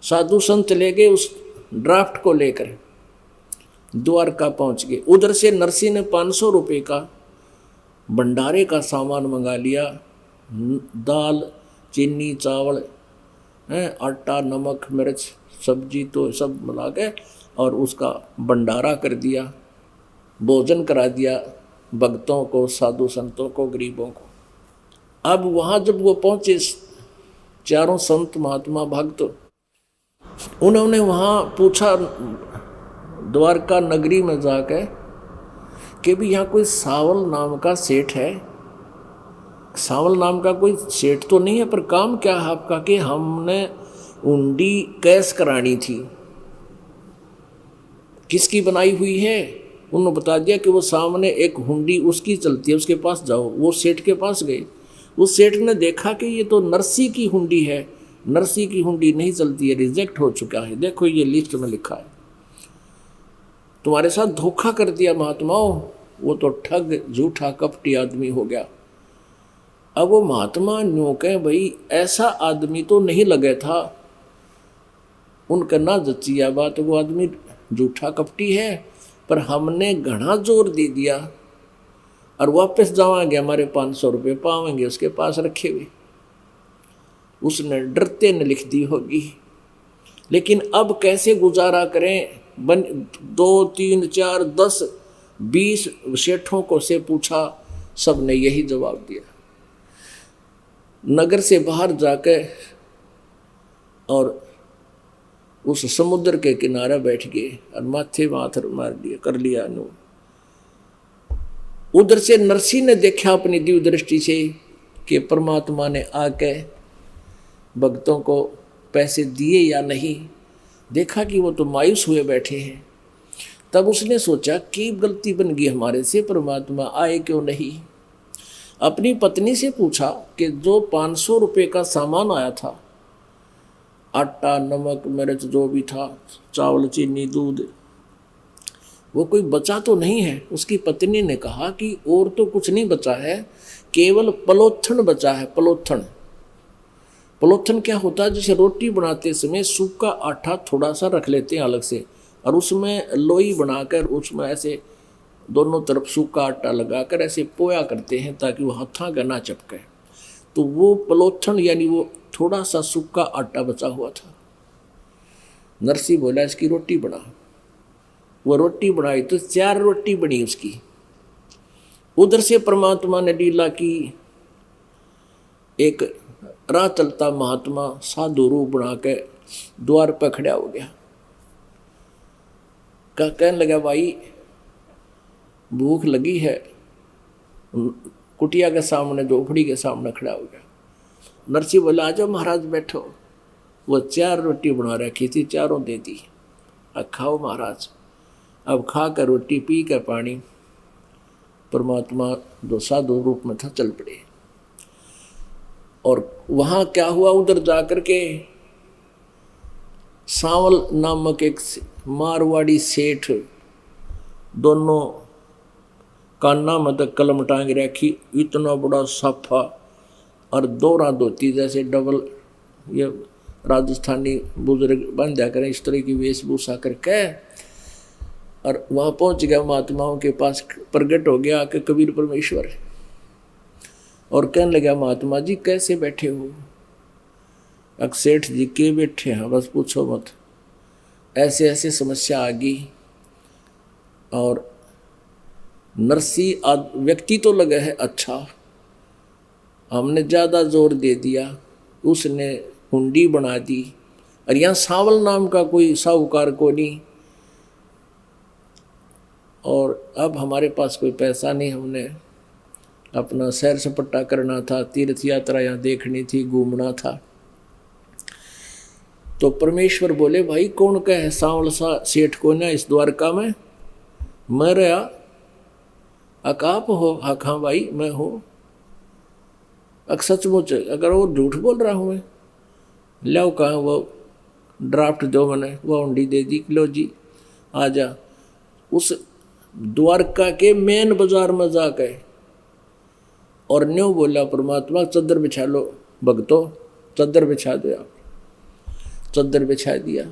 साधु संत चले गए, उस ड्राफ्ट को लेकर द्वारका पहुंच गए। उधर से नरसी ने 500 रुपये का भंडारे का सामान मंगा लिया, दाल चीनी चावल आटा नमक मिर्च सब्जी तो सब मिला के, और उसका भंडारा कर दिया, भोजन करा दिया भक्तों को, साधु संतों को, गरीबों को। अब वहाँ जब वो पहुँचे, चारों संत महात्मा भक्त, उन्होंने वहाँ पूछा द्वारका नगरी में जाकर कि भी यहाँ कोई सावल नाम का सेठ है? सावल नाम का कोई सेठ तो नहीं है, पर काम क्या है आपका? कि हमने हुंडी कैश करानी थी। किसकी बनाई हुई है? उन्होंने बता दिया कि वो सामने एक हुंडी उसकी चलती है, उसके पास जाओ। वो सेठ के पास गए। उस सेठ ने देखा कि ये तो नरसी की हुंडी है, नरसी की हुंडी नहीं चलती है, रिजेक्ट हो चुका है, देखो ये लिस्ट में लिखा है, तुम्हारे साथ धोखा कर दिया महात्माओं। वो तो ठग झूठा कपटी आदमी हो गया। अब वो महात्मा न्यू कहे भाई ऐसा आदमी तो नहीं लगे था, उनका ना जचिया बात, वो आदमी झूठा कपटी है, पर हमने घना जोर दे दिया और वापस जावांगे, हमारे 500 रुपये पावेंगे उसके पास रखे हुए। उसने डरते ने लिख दी होगी। लेकिन अब कैसे गुजारा करें? 2 3 4 10 20 सेठों को से पूछा, सब ने यही जवाब दिया। नगर से बाहर जाकर और उस समुद्र के किनारे बैठ गए और माथे माथर मार दिया, कर लिया नु। उधर से नरसी ने देखा अपनी दिव्य दृष्टि से कि परमात्मा ने आके भक्तों को पैसे दिए या नहीं। देखा कि वो तो मायूस हुए बैठे हैं। तब उसने सोचा कि गलती बन गई हमारे से, परमात्मा आए क्यों नहीं। अपनी पत्नी से पूछा कि जो 500 रुपये का सामान आया था, आटा नमक मिर्च जो भी था, चावल चीनी दूध, वो कोई बचा तो नहीं है? उसकी पत्नी ने कहा कि और तो कुछ नहीं बचा है, केवल पलोथन बचा है। पलोथन, पलोथन क्या होता है? जैसे रोटी बनाते समय सूखा आटा थोड़ा सा रख लेते हैं अलग से, और उसमें लोई बनाकर उसमें ऐसे दोनों तरफ सूखा आटा लगाकर ऐसे पोया करते हैं ताकि वो हाथा का ना चिपके। तो वो पलोथन यानी वो थोड़ा सा सूखा आटा बचा हुआ था। नरसी बोला इसकी रोटी बना। वो रोटी बनाई तो 4 रोटी बनी उसकी। उधर से परमात्मा ने लीला की, एक राह चलता महात्मा साधु रूप बना के द्वार पर खड़ा हो गया। कहने लगा भाई भूख लगी है। कुटिया के सामने, झोपड़ी के सामने खड़ा हो गया। नरसी बोला आ जाओ महाराज बैठो। वो 4 रोटी बना रखी थी, चारों दे दी। अब खाओ महाराज। अब खा कर रोटी पी कर पानी, परमात्मा जो साधु रूप में था चल पड़े। और वहाँ क्या हुआ, उधर जाकर के सांवल नामक एक मारवाड़ी सेठ, दोनों कान्ना में तक कलम टांग रखी, इतना बड़ा साफा और दोहरा धोती जैसे डबल, ये राजस्थानी बुजुर्ग बांधा करें इस तरह की वेशभूषा करके, और वहां पहुंच गया महात्माओं के पास, प्रकट हो गया कि कबीर परमेश्वर, और कहने लगा महात्मा जी कैसे बैठे हो? सेठ जी के बैठे हैं, बस पूछो मत, ऐसे ऐसे समस्या आ गई, और नरसी व्यक्ति तो लगा है अच्छा, हमने ज़्यादा जोर दे दिया, उसने हुंडी बना दी, और यहाँ सांवल नाम का कोई साहूकार को नहीं, और अब हमारे पास कोई पैसा नहीं, हमने अपना सैर सपट्टा करना था, तीर्थ यात्रा यहाँ देखनी थी, घूमना था। तो परमेश्वर बोले भाई कौन का है सांवल सा सेठ को ना इस द्वारका में? मैं रहा। अक आप हो? अक हाँ भाई मैं हूँ। अक सचमुच? अगर वो झूठ बोल रहा हूँ मैं? लो कहाँ वो ड्राफ्ट दो, मैंने वो हुंडी दे दी, लो जी आ जा। उस द्वारका के मेन बाजार में जाकर और न्यों बोला परमात्मा चद्दर बिछा लो भगतो, चद्दर बिछा दो आप। चद्दर बिछा दिया,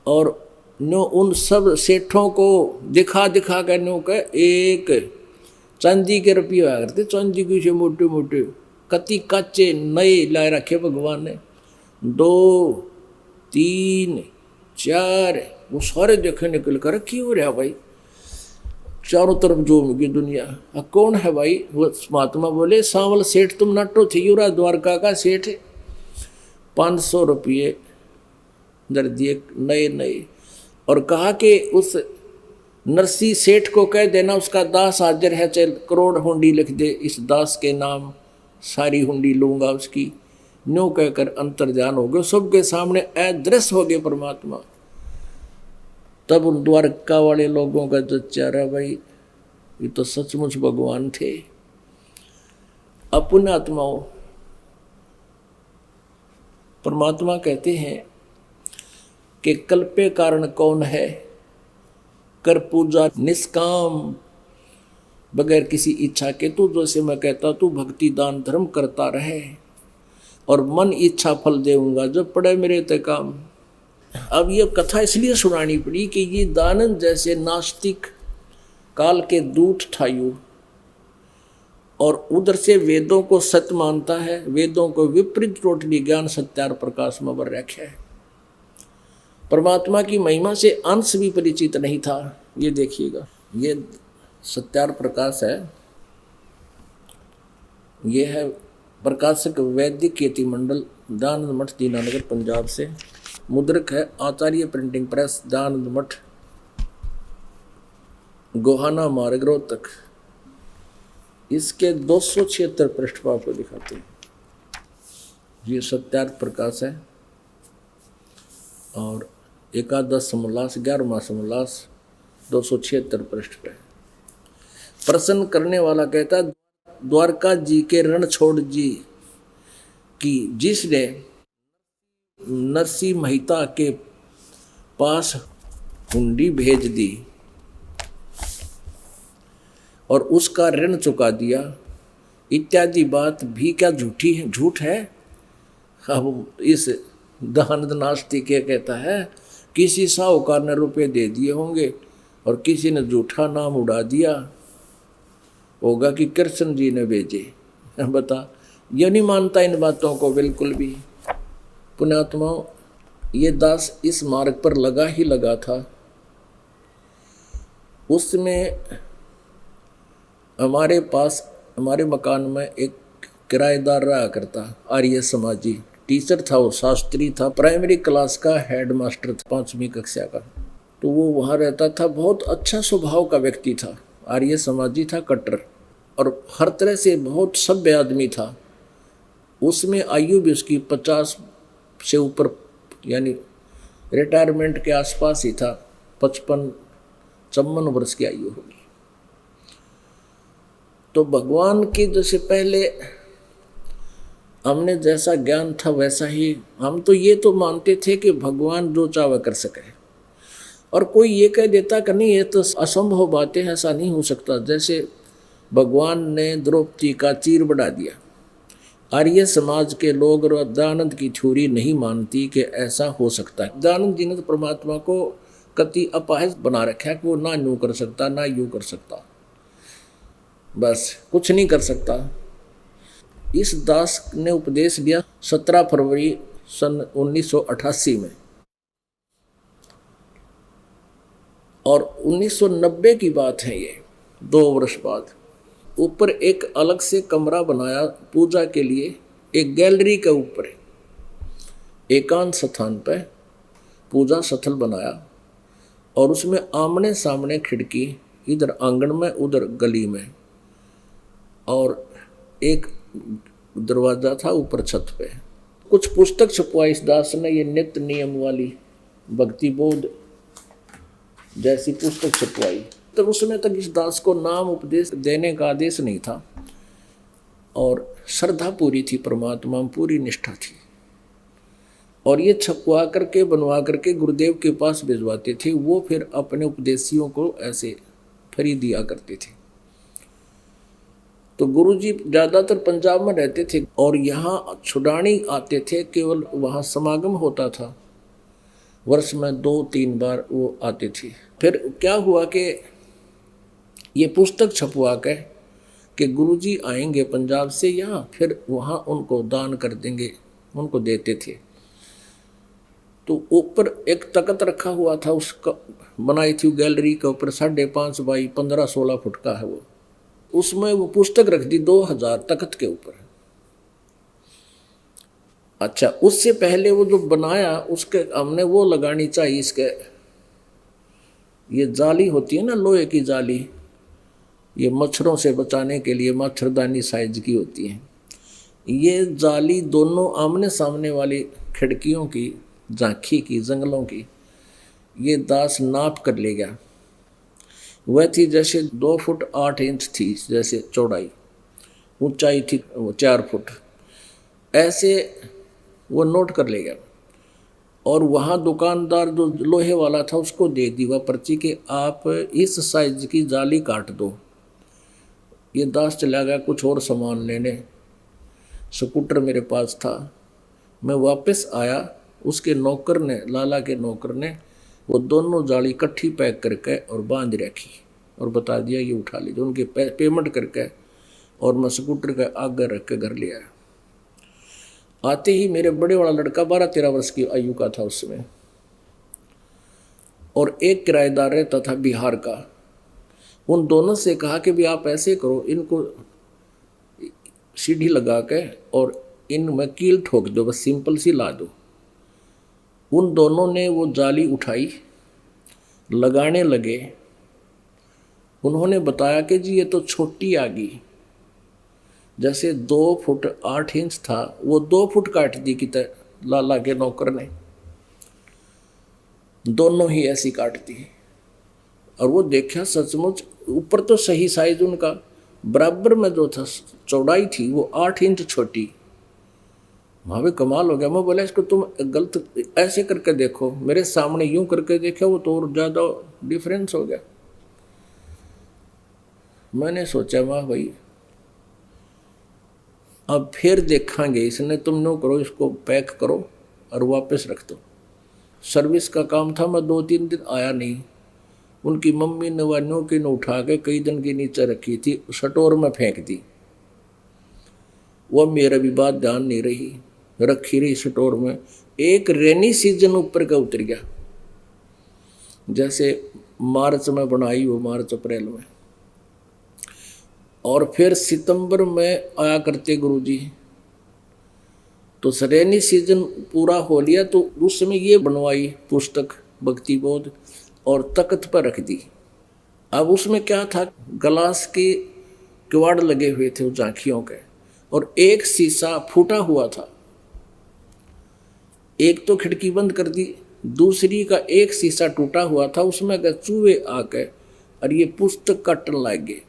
और नो उन सब सेठों को दिखा दिखा कर नो का एक चांदी के रुपये आया करते, चांदी के से मोटे मोटे कति कच्चे नए लाए रखे भगवान ने, 2 3 4 वो सारे देखे निकल कर रखी हो रहा भाई, चारों तरफ झूम गई दुनिया। कौन है भाई? वो महात्मा बोले सांवल सेठ तुम नटो थी, युरा द्वारका का सेठ, 500 रुपये दर दिए नए नए, और कहा कि उस नरसी सेठ को कह देना उसका दास हाजिर है, चल करोड़ हुंडी लिख दे, इस दास के नाम सारी हुंडी लूंगा उसकी। न्यों कहकर अंतर्ध्यान हो गए, सबके सामने अदृश्य हो गए परमात्मा। तब उन द्वारका वाले लोगों का जो चेहरा, भाई ये तो सचमुच भगवान थे। अपने आत्माओं, परमात्मा कहते हैं कि कल्पे कारण कौन है? कर पूजा निष्काम, बगैर किसी इच्छा के। तू जैसे मैं कहता तू भक्ति दान धर्म करता रहे, और मन इच्छा फल देऊंगा जब पड़े मेरे ते काम। अब ये कथा इसलिए सुनानी पड़ी कि ये दानंद जैसे नास्तिक काल के दूत था यू, और उधर से वेदों को सत्य मानता है, वेदों को विपरीत टोटली ज्ञान सत्यार प्रकाश में बर रखा है। परमात्मा की महिमा से अंश भी परिचित नहीं था। ये देखिएगा, ये सत्यार प्रकाश है, ये है प्रकाशक वैदिक कीर्ति मंडल, दानंद मठ दीनानगर पंजाब से। मुद्रक है आचार्य प्रिंटिंग प्रेस, दानंद मठ, गोहाना मार्ग रोहतक। इसके 276 पृष्ठ आपको दिखाते हैं। ये सत्यार्थ प्रकाश है, और एकादश समोल्लास 11वां समोल्लास 276 पृष्ठ पे। प्रसन्न करने वाला कहता द्वारका जी के रण छोड़ जी की, जिसने नरसी महिता के पास हुंडी भेज दी और उसका ऋण चुका दिया, इत्यादि बात भी क्या झूठी है? झूठ है। अब इस दानंद नास्तिक कहता है किसी साहूकार ने रुपए दे दिए होंगे और किसी ने झूठा नाम उड़ा दिया होगा कि कृष्ण जी ने भेजे। बता, ये नहीं मानता इन बातों को बिल्कुल भी। पुण्यात्माओं, ये दास इस मार्ग पर लगा ही लगा था। उसमें हमारे पास, हमारे मकान में एक किराएदार रहा करता, आर्य समाजी टीचर था, वो शास्त्री था, प्राइमरी क्लास का हेड मास्टर था, 5वीं कक्षा का। तो वो वहाँ रहता था, बहुत अच्छा स्वभाव का व्यक्ति था, आर्य समाजी था, कट्टर, और हर तरह से बहुत सभ्य आदमी था। उसमें आयु भी उसकी 50 से ऊपर, यानी रिटायरमेंट के आसपास ही था, 55-54 वर्ष की आयु होगी। तो भगवान के जैसे पहले हमने जैसा ज्ञान था वैसा ही, हम तो ये तो मानते थे कि भगवान जो चाहे कर सके, और कोई ये कह देता कि नहीं ये तो असंभव बातें, ऐसा नहीं हो सकता। जैसे भगवान ने द्रौपदी का चीर बढ़ा दिया, आर्य समाज के लोग और दयानंद की थ्योरी नहीं मानती कि ऐसा हो सकता है। दयानंद जी ने तो परमात्मा को कति अपाहिज बना रखा है कि वो ना यूँ कर सकता ना यूँ कर सकता, बस कुछ नहीं कर सकता। इस दास ने उपदेश दिया 17 फरवरी सन 1988 में, और 1990 की बात है ये, 2 वर्ष बाद। ऊपर एक अलग से कमरा बनाया पूजा के लिए, एक गैलरी के ऊपर एकांत स्थान पर पूजा स्थल बनाया, और उसमें आमने सामने खिड़की, इधर आंगन में उधर गली में, और एक दरवाजा था ऊपर छत पे। कुछ पुस्तक छपवाई इस दास ने, ये नित्य नियम वाली भक्ति बोध जैसी पुस्तक छपवाई। तो उसमें तक इस दास को नाम उपदेश देने का आदेश नहीं था, और श्रद्धा पूरी थी, परमात्मा में पूरी निष्ठा थी। और ये छपवा करके बनवा करके गुरुदेव के पास भिजवाते थे, वो फिर अपने उपदेशियों को ऐसे फ्री दिया करते थे। तो गुरुजी ज़्यादातर पंजाब में रहते थे, और यहाँ छुड़ानी आते थे, केवल वहाँ समागम होता था, वर्ष में 2-3 बार वो आते थे। फिर क्या हुआ कि ये पुस्तक छपवा के कि गुरुजी आएंगे पंजाब से यहाँ, फिर वहाँ उनको दान कर देंगे, उनको देते थे। तो ऊपर एक तख्त रखा हुआ था, उसका बनाई थी गैलरी के ऊपर, 5.5 बाई 15-16 फुट का है वो, उसमें वो पुस्तक रख दी 2000 तख्त के ऊपर। अच्छा, उससे पहले वो जो बनाया उसके हमने वो लगानी चाहिए, इसके ये जाली होती है ना, लोहे की जाली, ये मच्छरों से बचाने के लिए मच्छरदानी साइज की होती है। ये जाली दोनों आमने सामने वाली खिड़कियों की, झांकी की, जंगलों की, ये दास नाप कर ले गया। वह थी जैसे 2 फुट 8 इंच थी, जैसे चौड़ाई, ऊंचाई थी 4 फुट, ऐसे वो नोट कर ले गया। और वहाँ दुकानदार जो लोहे वाला था उसको दे दी वह पर्ची कि आप इस साइज की जाली काट दो। ये दास चला गया कुछ और सामान लेने, स्कूटर मेरे पास था, मैं वापस आया, उसके नौकर ने, लाला के नौकर ने, वो दोनों जाली इकट्ठी पैक करके और बांध रखी और बता दिया ये उठा लीजिए। उनके पेमेंट करके और मैं स्कूटर के आगे रख के घर ले आया। आते ही मेरे बड़े वाला लड़का 12-13 वर्ष की आयु का था उसमें, और एक किराएदार रहता था बिहार का। उन दोनों से कहा कि भी आप ऐसे करो, इनको सीढ़ी लगा के और इनमें कील ठोक दो, बस सिंपल सी ला दो। उन दोनों ने वो जाली उठाई, लगाने लगे। उन्होंने बताया कि जी ये तो छोटी आ गई, जैसे 2 फुट 8 इंच था वो 2 फुट काट दी कि लाला के नौकर ने, दोनों ही ऐसी काट दी। और वो देखा सचमुच ऊपर तो सही साइज उनका, बराबर में जो था चौड़ाई थी वो 8 इंच छोटी। वहाँ भी कमाल हो गया। मैं बोला इसको तुम गलत ऐसे करके देखो, मेरे सामने यूं करके देखा वो तो और ज़्यादा डिफरेंस हो गया। मैंने सोचा वाह भाई अब फिर देखेंगे, इसने तुम नो करो, इसको पैक करो और वापस रख दो। सर्विस का काम था, मैं 2-3 दिन आया नहीं। उनकी मम्मी ने वानियों की न उठा के कई दिन की नीचे रखी थी, स्टोर में फेंक दी। वो मेरा भी बात ध्यान नहीं रही, रखी रही स्टोर में। एक रेनी सीजन ऊपर का उतर गया, जैसे मार्च में बनाई वो, मार्च अप्रैल में, और फिर सितंबर में आया करते गुरुजी। तो रेनी सीजन पूरा हो लिया तो उसमें ये बनवाई पुस्तक भक्ति बोध और तख्त पर रख दी। अब उसमें क्या था, ग्लास के किवाड़ लगे हुए थे झांकियों के, और एक शीशा फूटा हुआ था। एक तो खिड़की बंद कर दी, दूसरी का एक शीशा टूटा हुआ था, उसमें गए चूहे आके और ये पुस्तक काटने लग गए।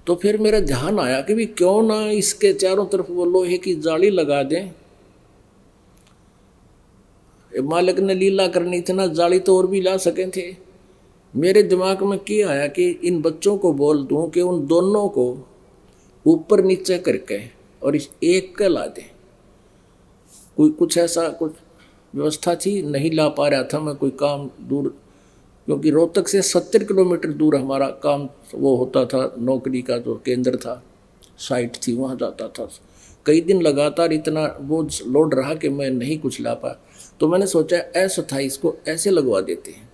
तो फिर मेरा ध्यान आया कि भी क्यों ना इसके चारों तरफ वो लोहे की जाली लगा दें। मालिक ने लीला करनी थी ना, जाली तो और भी ला सके थे। मेरे दिमाग में क्या आया कि इन बच्चों को बोल दूं कि उन दोनों को ऊपर नीचे करके और इस एक का ला दें। कोई कुछ ऐसा कुछ व्यवस्था थी, नहीं ला पा रहा था मैं कोई काम दूर, क्योंकि रोहतक से 70 किलोमीटर दूर हमारा काम वो होता था, नौकरी का जो केंद्र था, साइट थी, वहाँ जाता था। कई दिन लगातार इतना बोझ लोड रहा कि मैं नहीं कुछ ला पाया। तो मैंने सोचा ऐसा था, इसको ऐसे लगवा देते हैं।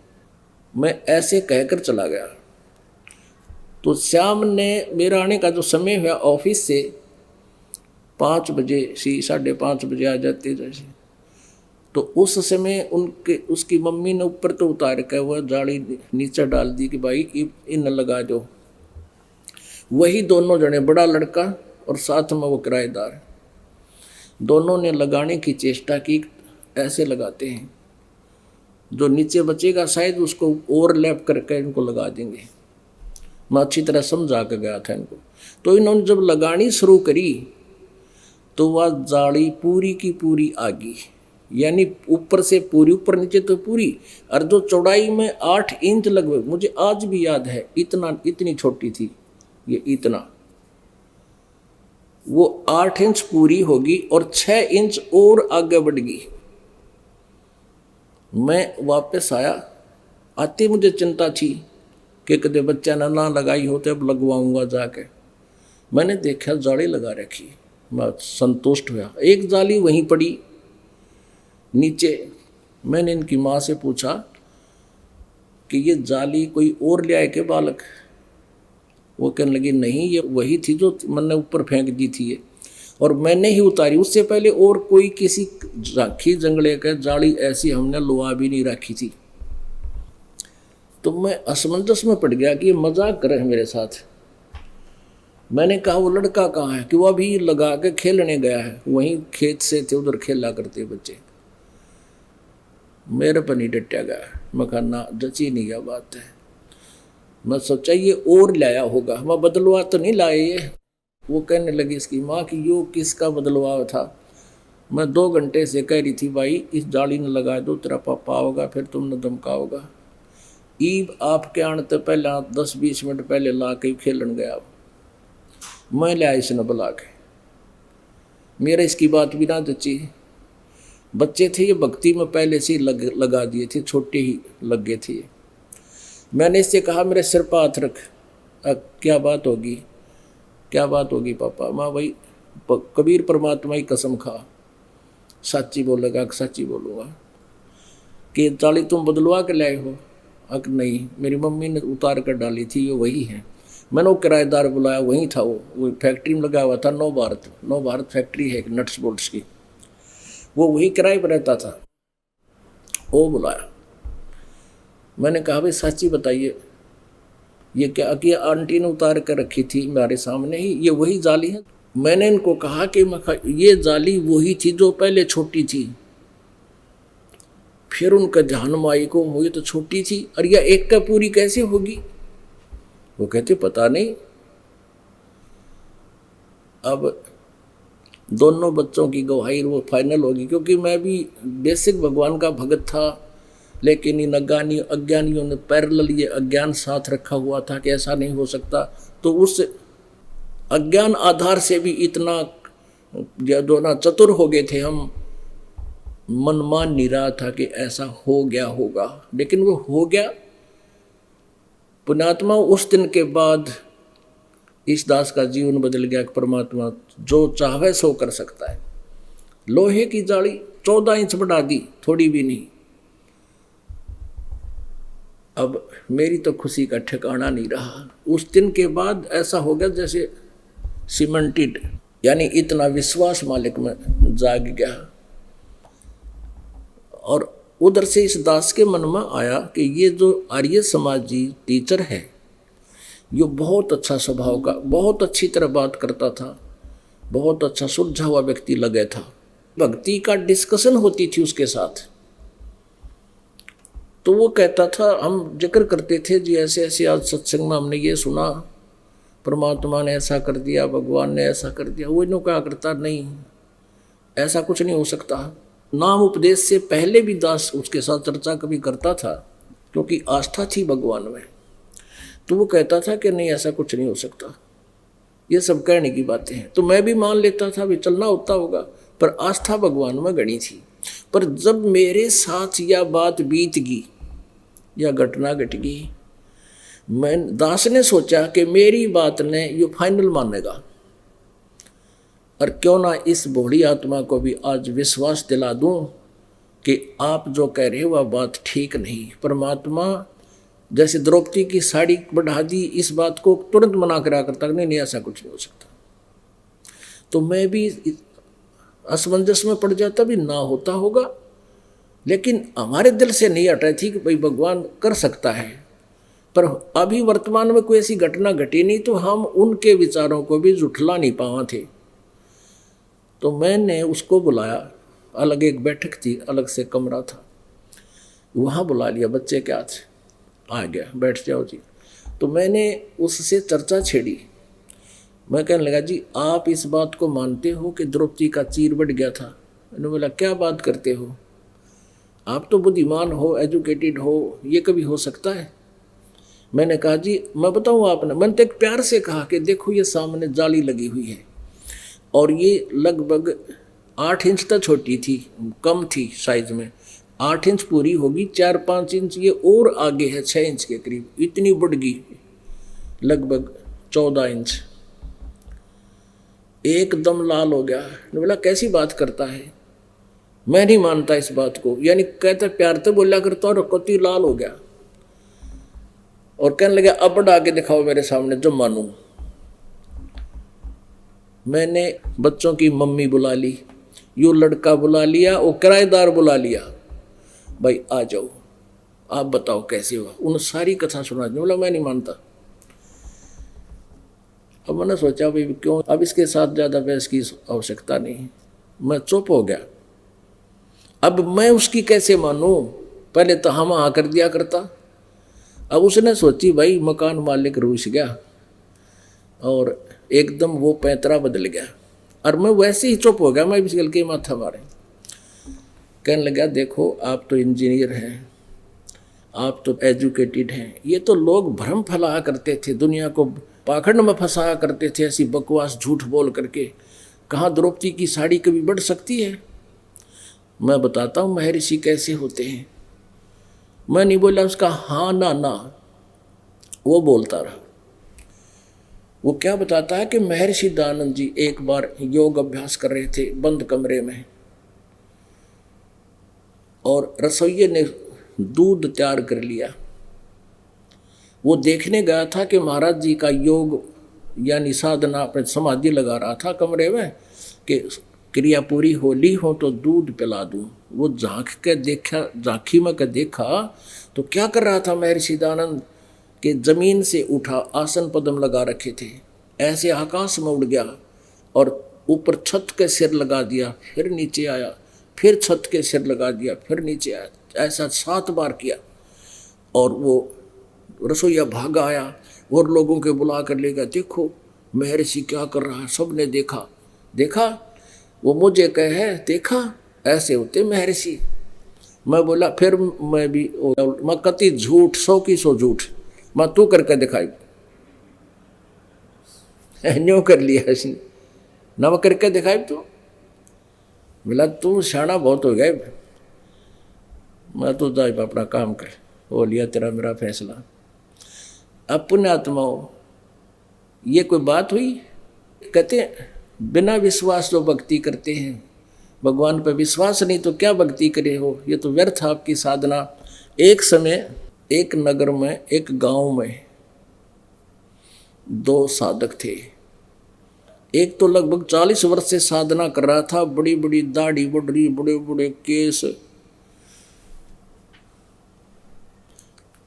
मैं ऐसे कहकर चला गया। तो शाम ने मेरा आने का जो समय हुआ ऑफिस से 5 बजे से 5:30 बजे आ जाते जैसे, तो उस समय उनके उसकी मम्मी ने ऊपर तो उतार के वह जाली नीचे डाल दी कि भाई इन लगा दो। वही दोनों जने, बड़ा लड़का और साथ में वो किराएदार, दोनों ने लगाने की चेष्टा की। ऐसे लगाते हैं, जो नीचे बचेगा शायद उसको ओवरलैप करके इनको लगा देंगे। मैं अच्छी तरह समझा के गया था इनको। तो इन्होंने जब लगानी शुरू करी तो वह जाली पूरी की पूरी आ गई, यानी ऊपर से पूरी, ऊपर नीचे तो पूरी। और जो चौड़ाई में 8 इंच लगभग, मुझे आज भी याद है, इतनी छोटी थी ये, इतना, वो 8 इंच पूरी होगी और 6 इंच और आगे बढ़ गई। मैं वापस आया, आती मुझे चिंता थी कि कदे बच्चा ना लगाई हो तो अब लगवाऊंगा जाके। मैंने देखा जाली लगा रखी, मैं संतुष्ट हुआ। एक जाली वहीं पड़ी नीचे। मैंने इनकी माँ से पूछा कि ये जाली कोई और ले आए के बालक? वो कहने लगी नहीं, ये वही थी जो मैंने ऊपर फेंक दी थी ये, और मैंने ही उतारी। उससे पहले और कोई किसी राखी जंगले का जाली ऐसी हमने लुआ भी नहीं रखी थी। तो मैं असमंजस में पड़ गया कि ये मजाक कर रहे हैं मेरे साथ। मैंने कहा वो लड़का कहाँ है? कि वो अभी लगा के खेलने गया है, वहीं खेत से थे, उधर खेला करते बच्चे। मेरे पर नहीं डटा गया। मैं कहा ना, जची नहीं गया बात है। मैं सोचा ये और लाया होगा, मैं बदलवा तो नहीं लाए ये। वो कहने लगी इसकी माँ कि यो किसका बदलवा था? मैं 2 घंटे से कह रही थी भाई इस जाली ने लगा दो, तेरा पापा होगा फिर तुमने धमकाओगा। ईब आपके आने तो पहले 10-20 मिनट पहले ला के खेलन गया, मैं लिया इसने बुला के। मेरे इसकी बात भी ना जची। बच्चे थे ये, भक्ति में पहले से ही लगा दिए थे, छोटे ही लग गए थे। मैंने इससे कहा मेरे सिर पर हाथ रख। क्या बात होगी? क्या बात होगी पापा? माँ भाई कबीर परमात्मा की कसम खा, सच्ची बोलेगा? सच्ची बोलूँगा। कि जाली तुम बदलवा के लाए हो? अक नहीं, मेरी मम्मी ने उतार कर डाली थी, ये वही है। मैंने वो किराएदार बुलाया, वहीं था वो फैक्ट्री में लगा हुआ था, नव भारत फैक्ट्री है एक नट्स बोल्ट्स की, वो वही किराए पर रहता था। वो बुलाया, मैंने कहा भाई सच्ची बताइए ये क्या कि आंटी ने उतार कर रखी थी मेरे सामने ही, ये वही जाली है? मैंने इनको कहा कि ये जाली वही थी जो पहले छोटी थी। फिर उनका ध्यान माई को, मुझे तो छोटी थी और यह एक का पूरी कैसे होगी? वो कहते पता नहीं। अब दोनों बच्चों की गवाही वो फाइनल होगी, क्योंकि मैं भी बेसिक भगवान का भगत था, लेकिन इन अज्ञानियों ने पैरेलल ये अज्ञान साथ रखा हुआ था कि ऐसा नहीं हो सकता। तो उस अज्ञान आधार से भी इतना जो ना चतुर हो गए थे हम, मन मान नहीं रहा था कि ऐसा हो गया होगा, लेकिन वो हो गया। पुण्यात्मा उस दिन के बाद इस दास का जीवन बदल गया। परमात्मा जो चाहे सो कर सकता है। लोहे की जाली 14 इंच बढ़ा दी, थोड़ी भी नहीं। अब मेरी तो खुशी का ठिकाना नहीं रहा। उस दिन के बाद ऐसा हो गया जैसे सीमेंटेड, यानी इतना विश्वास मालिक में जाग गया। और उधर से इस दास के मन में आया कि ये जो आर्य समाज जी टीचर है, ये बहुत अच्छा स्वभाव का, बहुत अच्छी तरह बात करता था, बहुत अच्छा सुलझा हुआ व्यक्ति लगे था। भक्ति का डिस्कशन होती थी उसके साथ। तो वो कहता था, हम जिक्र करते थे जी ऐसे ऐसे आज सत्संग में हमने ये सुना, परमात्मा ने ऐसा कर दिया, भगवान ने ऐसा कर दिया। वो इन्हों क्या करता, नहीं ऐसा कुछ नहीं हो सकता। नाम उपदेश से पहले भी दास उसके साथ चर्चा कभी करता था, क्योंकि आस्था थी भगवान में। तो वो कहता था कि नहीं ऐसा कुछ नहीं हो सकता, ये सब कहने की बातें हैं। तो मैं भी मान लेता था भी चलना होता होगा, पर आस्था भगवान में गणी थी। पर जब मेरे साथ यह बात बीत गई या घटना घट गई, मैं दास ने सोचा कि मेरी बात ने ये फाइनल मानेगा, और क्यों ना इस भोली आत्मा को भी आज विश्वास दिला दूं कि आप जो कह रहे हो वह बात ठीक नहीं। परमात्मा जैसे द्रौपदी की साड़ी बढ़ा दी, इस बात को तुरंत मना करा करता, नहीं ऐसा कुछ नहीं हो सकता। तो मैं भी असमंजस में पड़ जाता, भी ना होता होगा, लेकिन हमारे दिल से नहीं हटा थी कि भाई भगवान कर सकता है। पर अभी वर्तमान में कोई ऐसी घटना घटी नहीं, तो हम उनके विचारों को भी जुठला नहीं पावा थे। तो मैंने उसको बुलाया, अलग एक बैठक थी, अलग से कमरा था, वहाँ बुला लिया, बच्चे क्या थे, आ गया, बैठ जाओ जी। तो मैंने उससे चर्चा छेड़ी। मैं कहने लगा, जी आप इस बात को मानते हो कि द्रौपदी का चीर बढ़ गया था? मैंने बोला क्या बात करते हो, आप तो बुद्धिमान हो, एजुकेटेड हो, ये कभी हो सकता है? मैंने कहा जी मैं बताऊँ आपने, मैंने तो एक प्यार से कहा कि देखो ये सामने जाली लगी हुई है, और ये लगभग 8 इंच तक छोटी थी, कम थी साइज में, 8 इंच पूरी होगी, 4-5 इंच ये और आगे है, 6 इंच के करीब, इतनी बढ़ गई, लगभग 14 इंच। एकदम लाल हो गया। बोला कैसी बात करता है, मैं नहीं मानता इस बात को। यानी कहता प्यार तो बोला करता और कति लाल हो गया, और कहने लगा अब बढ़ा के दिखाओ मेरे सामने जो मानूं। मैंने बच्चों की मम्मी बुला ली, यो लड़का बुला लिया, और किराएदार बुला लिया, भाई आ जाओ आप बताओ कैसे हुआ। उन सारी कथा सुना दी। बोला मैं नहीं मानता। अब मैंने सोचा भाई क्यों, अब इसके साथ ज़्यादा बहस की आवश्यकता नहीं। मैं चुप हो गया। अब मैं उसकी कैसे मानूं, पहले तो हम हाँ कर दिया करता। अब उसने सोची भाई मकान मालिक रूस गया, और एकदम वो पैंतरा बदल गया, और मैं वैसे ही चुप हो गया। मैं भी के माथा मारे। कहने लगा देखो आप तो इंजीनियर हैं, आप तो एजुकेटेड हैं, ये तो लोग भ्रम फैलाया करते थे, दुनिया को पाखंड में फंसाया करते थे, ऐसी बकवास झूठ बोल करके। कहाँ द्रौपदी की साड़ी कभी बढ़ सकती है? मैं बताता हूँ महर्षि कैसे होते हैं। मैं नहीं बोला उसका हाँ ना ना, वो बोलता रहा। वो क्या बताता है कि महर्षि दयानंद जी एक बार योग अभ्यास कर रहे थे बंद कमरे में, और रसोइये ने दूध तैयार कर लिया। वो देखने गया था कि महाराज जी का योग यानी साधना अपने समाधि लगा रहा था कमरे में, कि क्रिया पूरी होली हो तो दूध पिला दूं। वो झांक के देखा, झांकी में के देखा तो क्या कर रहा था महर्षि दयानंद के जमीन से उठा, आसन पद्म लगा रखे थे, ऐसे आकाश में उड़ गया, और ऊपर छत के सिर लगा दिया, फिर नीचे आया, फिर छत के सिर लगा दिया, फिर नीचे आया, ऐसा 7 बार किया। और वो रसोईया भाग आया और लोगों के बुला कर ले गया, देखो महर्षि क्या कर रहा है। सब ने देखा, देखा, वो मुझे कहे देखा ऐसे होते महर्षि। मैं बोला फिर मैं भी, मैं कति झूठ, 100 की 100 झूठ, मैं तू करके दिखाई। न्यों कर लिया इसने, ना मैं करके दिखाई। तो बोला तू शाना बहुत हो गया, मैं तो जाए अपना काम कर, हो लिया तेरा मेरा फैसला। अब पुण्यात्माओं ये कोई बात हुई? कहते हैं बिना विश्वास जो भक्ति करते हैं, भगवान पर विश्वास नहीं तो क्या भक्ति करे हो, ये तो व्यर्थ आपकी साधना। एक समय एक नगर में, एक गांव में 2 साधक थे। एक तो लगभग 40 वर्ष से साधना कर रहा था, बड़ी बड़ी दाढ़ी बढ़ रही, बड़े बड़े केस,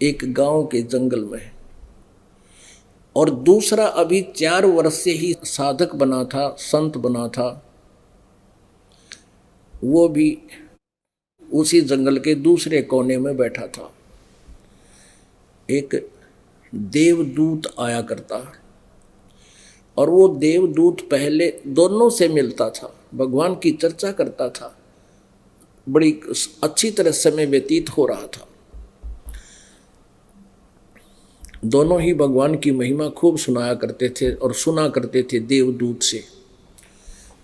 एक गांव के जंगल में। और दूसरा अभी 4 वर्ष से ही साधक बना था, संत बना था, वो भी उसी जंगल के दूसरे कोने में बैठा था। एक देवदूत आया करता, और वो देवदूत पहले दोनों से मिलता था, भगवान की चर्चा करता था, बड़ी अच्छी तरह समय व्यतीत हो रहा था। दोनों ही भगवान की महिमा खूब सुनाया करते थे और सुना करते थे देवदूत से।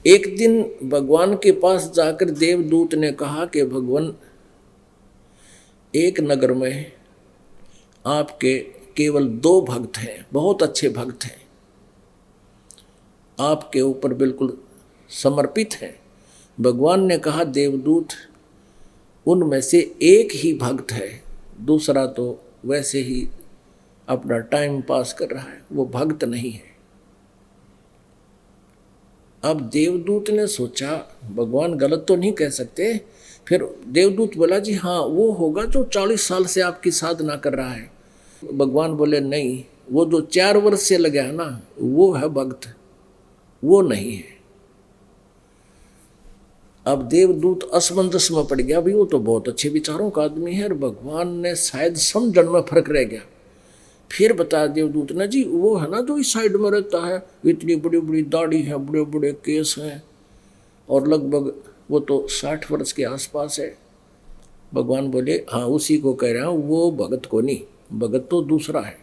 एक दिन भगवान के पास जाकर देवदूत ने कहा कि भगवान, एक नगर में आपके केवल 2 भक्त हैं, बहुत अच्छे भक्त हैं, आपके ऊपर बिल्कुल समर्पित हैं। भगवान ने कहा, देवदूत, उनमें से एक ही भक्त है, दूसरा तो वैसे ही अपना टाइम पास कर रहा है, वो भक्त नहीं है। अब देवदूत ने सोचा भगवान गलत तो नहीं कह सकते। फिर देवदूत बोला, जी हाँ, वो होगा जो 40 साल से आपकी साधना कर रहा है। भगवान बोले, नहीं, वो जो 4 वर्ष से लगा है ना, वो है भक्त, वो नहीं है। अब देवदूत असमंजस में पड़ गया, भाई वो तो बहुत अच्छे विचारों का आदमी है, और भगवान ने शायद समझण में फर्क रह गया। फिर बता देवदूत ने, जी वो है ना जो इस साइड में रहता है, इतनी बड़ी बड़ी दाढ़ी है, बड़े बड़े केस हैं, और लगभग वो तो 60 वर्ष के आसपास है। भगवान बोले, हाँ, उसी को कह रहा हूँ, वो भगत को नहीं, भगत तो दूसरा है।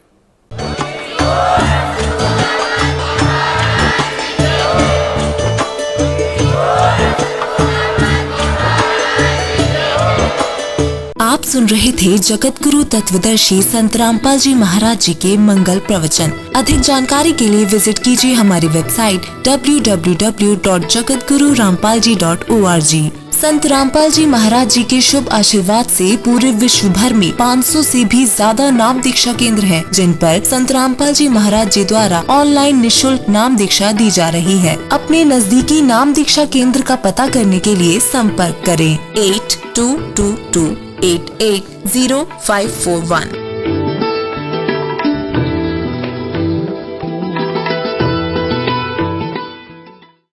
आप सुन रहे थे जगत गुरु तत्वदर्शी संत रामपाल जी महाराज जी के मंगल प्रवचन। अधिक जानकारी के लिए विजिट कीजिए हमारी वेबसाइट www.jagatgururampalji.org। संत रामपाल जी महाराज जी के शुभ आशीर्वाद से पूरे विश्व भर में 500 से भी ज्यादा नाम दीक्षा केंद्र हैं, जिन पर संत रामपाल जी महाराज जी द्वारा ऑनलाइन निशुल्क नाम दीक्षा दी जा रही है। अपने नजदीकी नाम दीक्षा केंद्र का पता करने के लिए संपर्क करें 8222880541।